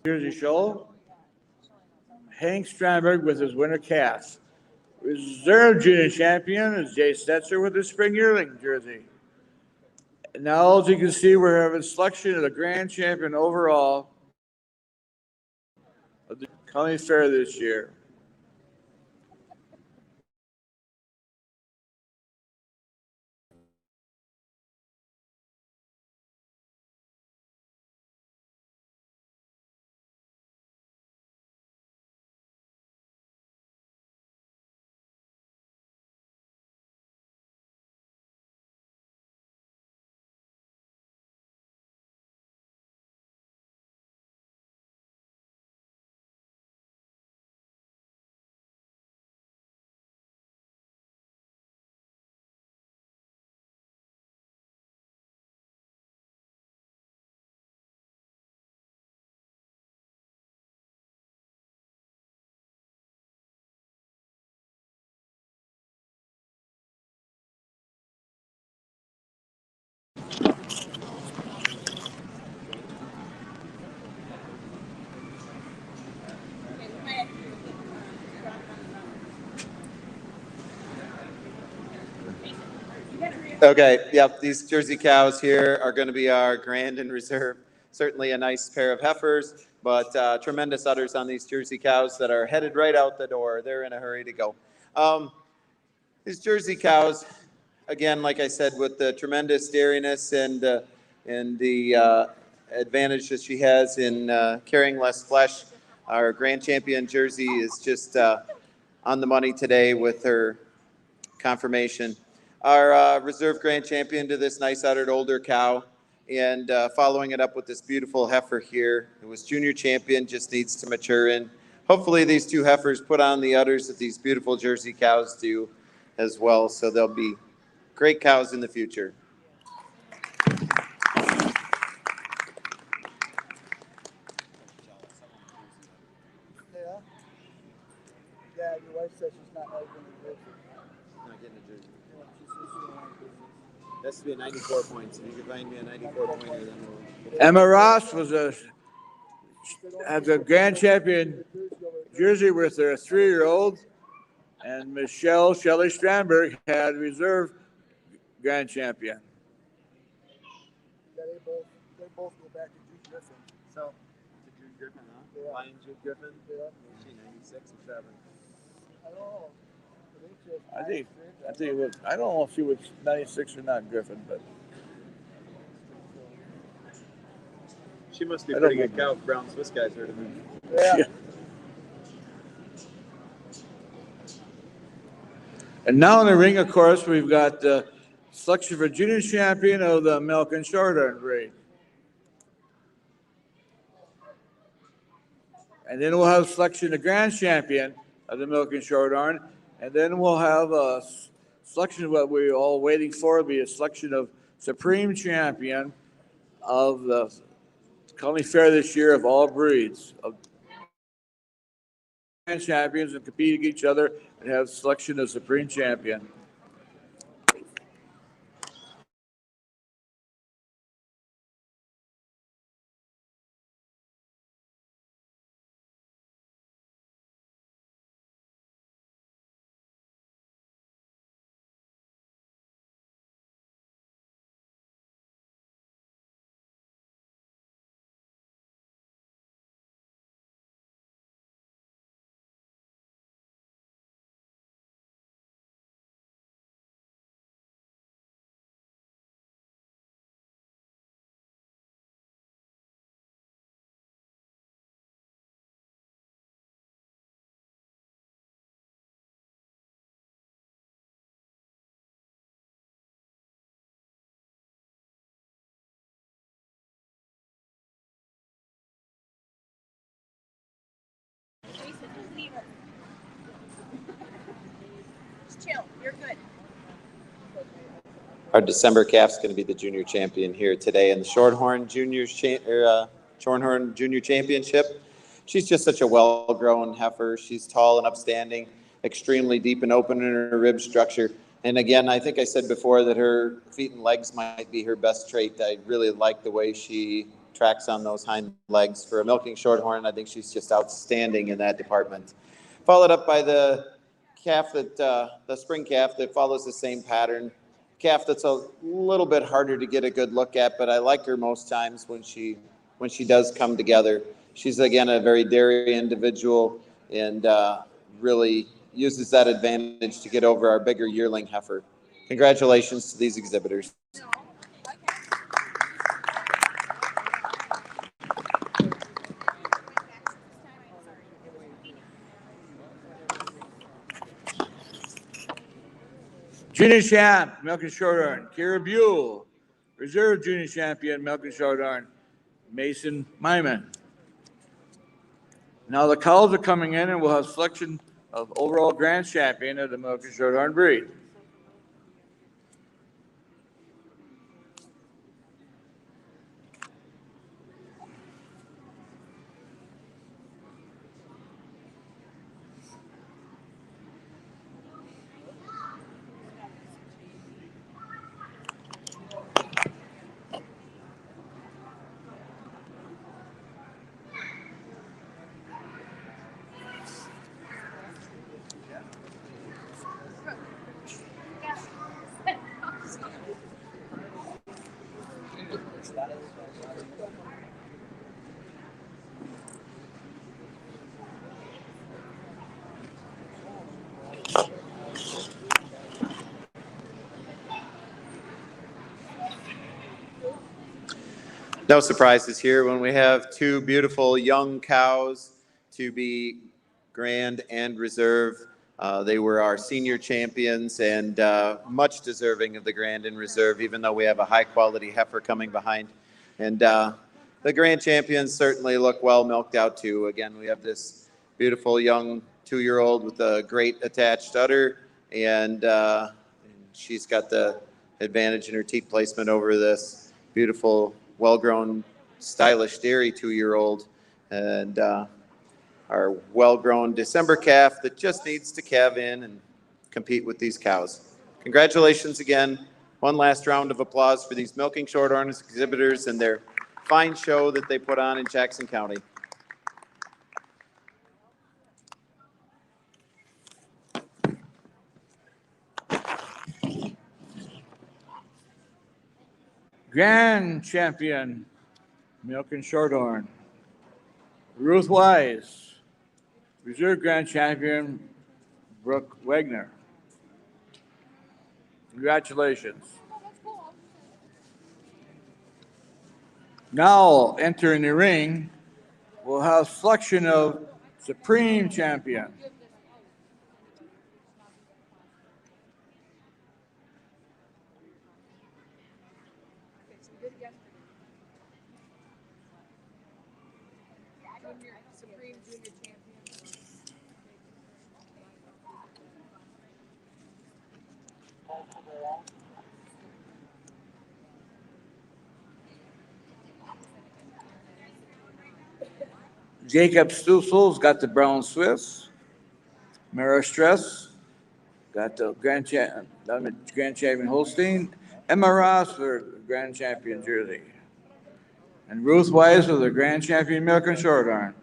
Jersey Show. Hank Stramberg with his winter calf. Reserve junior champion is Jay Stetzer with his spring yearling jersey. And now, as you can see, we're having selection of the grand champion overall of the county fair this year. Okay, yep, these Jersey cows here are going to be our grand and reserve. Certainly a nice pair of heifers, but tremendous udders on these Jersey cows that are headed right out the door. They're in a hurry to go. These Jersey cows, again, like I said, with the tremendous dairiness and the advantage that she has in carrying less flesh, our grand champion Jersey is just on the money today with her confirmation. Our reserve grand champion to this nice uddered older cow, and following it up with this beautiful heifer here. It was junior champion, just needs to mature in. Hopefully these two heifers put on the udders that these beautiful Jersey cows do as well, so they'll be great cows in the future. Yeah. Yeah, your wife says she's not like any jersey. Not getting a jersey. Yeah, she says she don't like jersey. That's to be a 94 points. If you can find me a 94 pointer, then we'll. Emma Ross has a grand champion jersey with her 3-year-old, and Michelle Shelley Stramberg had reserve grand champion. Yeah, they both go back to Jude Griffin. So, to Jude Griffin, huh? Yeah. Lion Jude Griffin? Yeah. Is she 96 or 7? I don't know. I think it was. I don't know if she was 96 or not, Griffin, but She must be a I don't pretty good know. cow if Brown Swiss guys heard of her. Yeah. And now in the ring, of course, we've got the selection for junior champion of the milk and shorthorn breed. And then we'll have selection of grand champion of the milk and shorthorn. And then we'll have a selection of what we're all waiting for, will be a selection of supreme champion of the county fair this year of all breeds. Of grand champions and compete against each other and have selection of supreme champion. Our December calf's going to be the junior champion here today in the Shorthorn Shorthorn Junior Championship. She's just such a well-grown heifer. She's tall and upstanding, extremely deep and open in her rib structure. And again, I think I said before that her feet and legs might be her best trait. I really like the way she tracks on those hind legs. For a milking Shorthorn, I think she's just outstanding in that department. Followed up by the calf the spring calf that follows the same pattern. Calf that's a little bit harder to get a good look at, but I like her most times when she does come together. She's again a very dairy individual and really uses that advantage to get over our bigger yearling heifer. Congratulations to these exhibitors. Junior champ, milking Shorthorn, Kira Buell. Reserve junior champion, milking Shorthorn, Mason Myman. Now the cows are coming in and we'll have selection of overall grand champion of the milking Shorthorn breed. No surprises here when we have two beautiful young cows to be grand and reserve. They were our senior champions and much deserving of the grand and reserve, even though we have a high quality heifer coming behind. And the grand champions certainly look well milked out too. Again, we have this beautiful young 2-year-old with a great attached udder, and she's got the advantage in her teat placement over this beautiful, well-grown, stylish dairy 2-year-old, and our well-grown December calf that just needs to calve in and compete with these cows. Congratulations again. One last round of applause for these milking Shorthorn exhibitors and their fine show that they put on in Jackson County. Grand champion, milking Shorthorn, Ruth Wise. Reserve grand champion, Brooke Wagner. Congratulations. Now entering the ring, we'll have selection of Supreme Champion. Jacob Stuffel's got the Brown Swiss. Mara Stress got the Grand Champion Holstein. Emma Ross for Grand Champion Jersey. And Ruth Wise for the Grand Champion Milk and Shorthorn.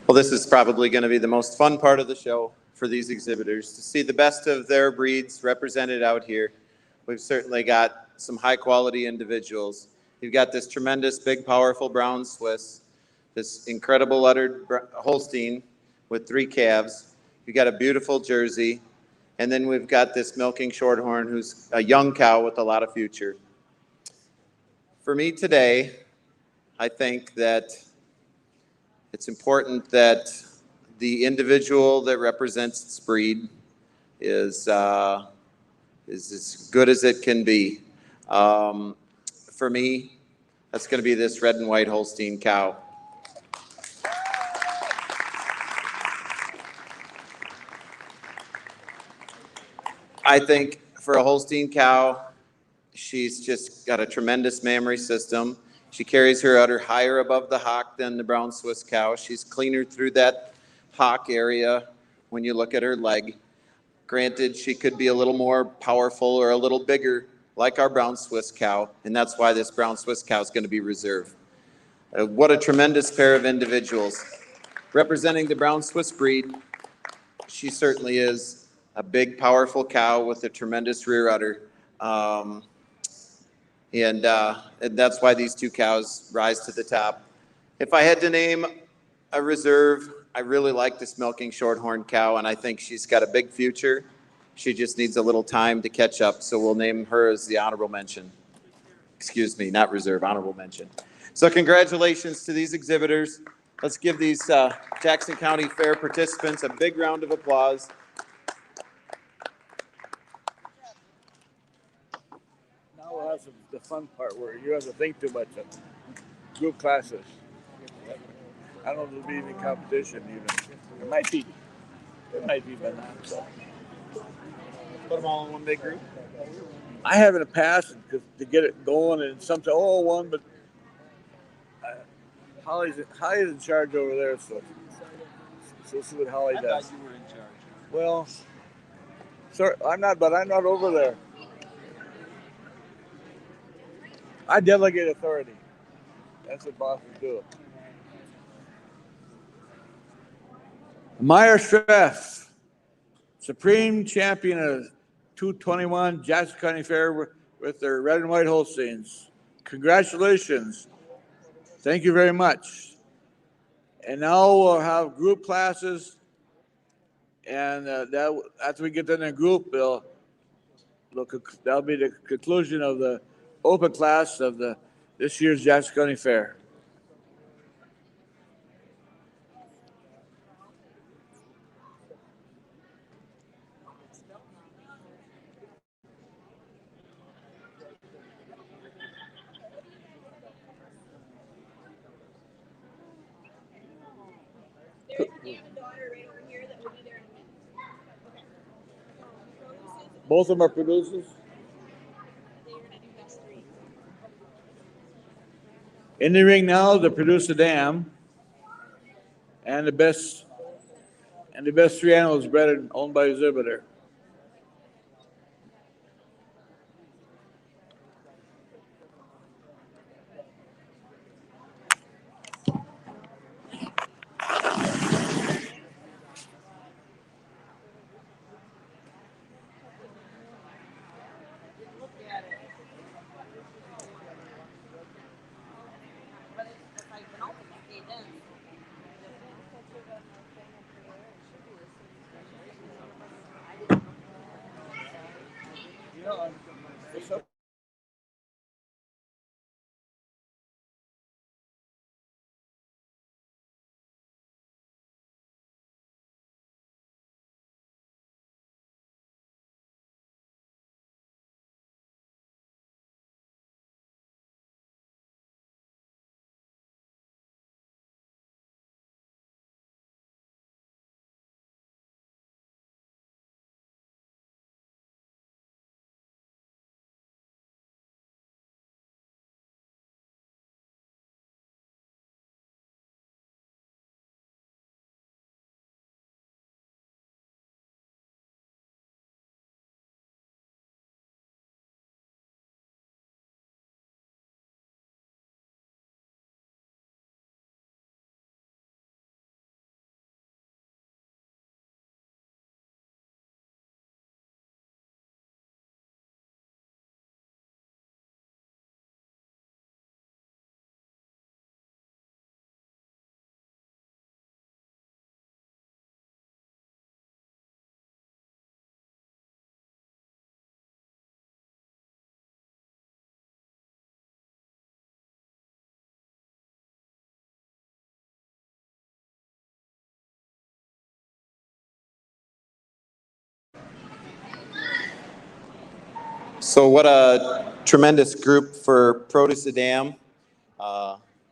Well, this is probably going to be the most fun part of the show for these exhibitors, to see the best of their breeds represented out here. We've certainly got some high-quality individuals. You've got this tremendous, big, powerful brown Swiss, this incredible uttered Holstein with 3 calves. You've got a beautiful Jersey, and then we've got this milking Shorthorn, who's a young cow with a lot of future. For me today, I think that it's important that the individual that represents its breed is as good as it can be. For me, that's going to be this red and white Holstein cow. I think for a Holstein cow, she's just got a tremendous mammary system. She carries her udder higher above the hock than the brown Swiss cow. She's cleaner through that hock area when you look at her leg. Granted, she could be a little more powerful or a little bigger like our brown Swiss cow, and that's why this brown Swiss cow is going to be reserved. What a tremendous pair of individuals. Representing the brown Swiss breed, she certainly is a big, powerful cow with a tremendous rear udder. And that's why these 2 cows rise to the top. If I had to name a reserve, I really like this milking Shorthorn cow, and I think she's got a big future. She just needs a little time to catch up, so we'll name her as the honorable mention. Excuse me, not reserve, honorable mention. So congratulations to these exhibitors. Let's give these Jackson County Fair participants a big round of applause. Now we'll have the fun part where you don't have to think too much of group classes. I don't know if there'll be any competition even. There might be. There might be, but not so. Put them all in one big group. I have in the past to get it going, and sometimes one, but Holly's in charge over there, so this is what Holly does. I thought you were in charge. Well, sir, I'm not over there. I delegate authority. That's what bosses do. Meyer Streff, Supreme Champion of 221 Jackson County Fair with their red and white Holsteins. Congratulations. Thank you very much. And now we'll have group classes, and that after we get done in a group, that'll be the conclusion of the open class of this year's Jackson County Fair. Both of them are producers. In the ring now, the producer dam, and the best 3 animals bred and owned by exhibitor. So what a tremendous group for Produce a Dam.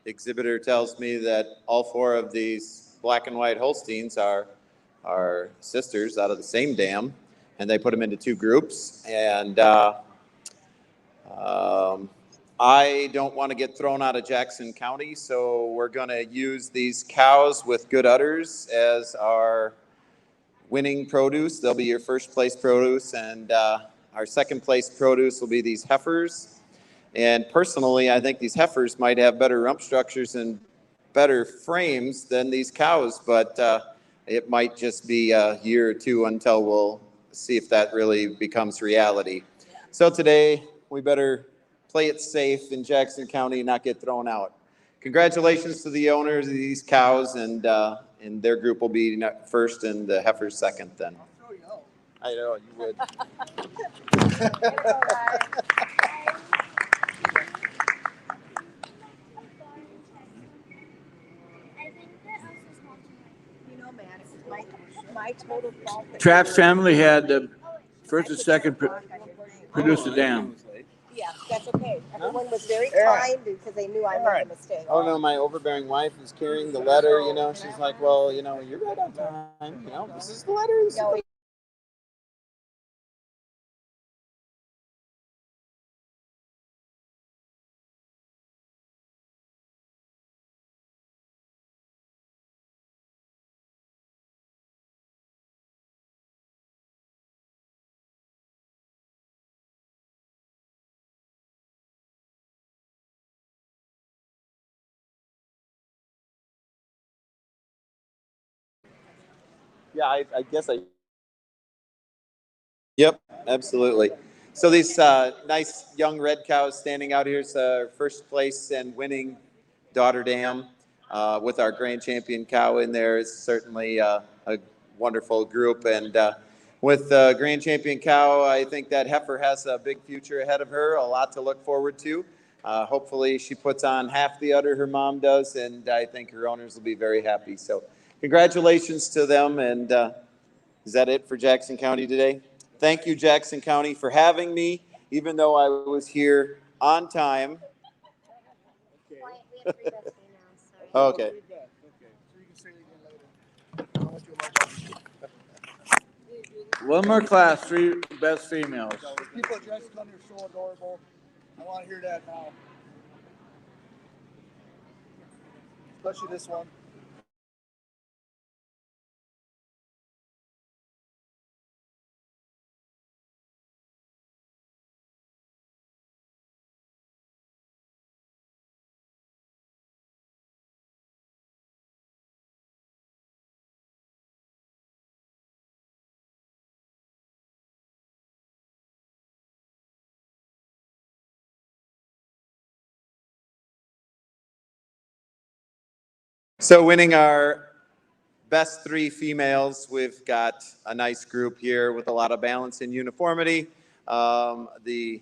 Exhibitor tells me that all four of these black and white Holsteins are sisters out of the same dam, and they put them into two groups. And I don't want to get thrown out of Jackson County, so we're going to use these cows with good udders as our winning produce. They'll be your first place produce, and our second place produce will be these heifers. And personally, I think these heifers might have better rump structures and better frames than these cows, but it might just be a year or two until we'll see if that really becomes reality. So today, we better play it safe in Jackson County and not get thrown out. Congratulations to the owners of these cows, and their group will be first and the heifers second then. I know, you would. You know, man, it was my total fault. Trapp's family had the first and second produce a dam. Yeah, that's okay. Everyone was very kind because they knew I made a mistake. Oh no, my overbearing wife is carrying the letter, you know, she's like, well, you know, you're right on time, you know, this is the letter. This is No, Yeah, I guess I. Yep, absolutely. So these nice young red cows standing out here is first place and winning daughter dam with our grand champion cow in there is certainly a wonderful group. And with grand champion cow, I think that heifer has a big future ahead of her, a lot to look forward to. Hopefully she puts on half the udder her mom does, and I think her owners will be very happy. So congratulations to them, and is that it for Jackson County today? Thank you, Jackson County, for having me, even though I was here on time. We have three best females, sorry. Okay. One more class, three best females. People at Jackson County are so adorable. I want to hear that now. Especially this one. So winning our best three females, we've got a nice group here with a lot of balance and uniformity. The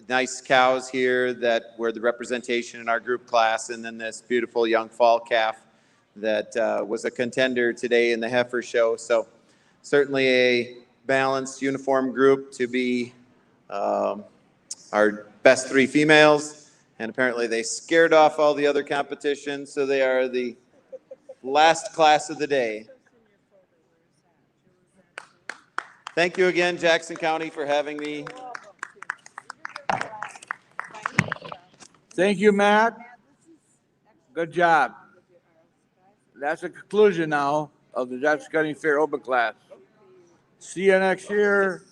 nice cows here that were the representation in our group class, and then this beautiful young fall calf that was a contender today in the heifer show. So certainly a balanced uniform group to be our best three females. And apparently they scared off all the other competition, so they are the last class of the day. Thank you again, Jackson County, for having me. Thank you, Matt. Good job. That's the conclusion now of the Jackson County Fair Open class. See you next year.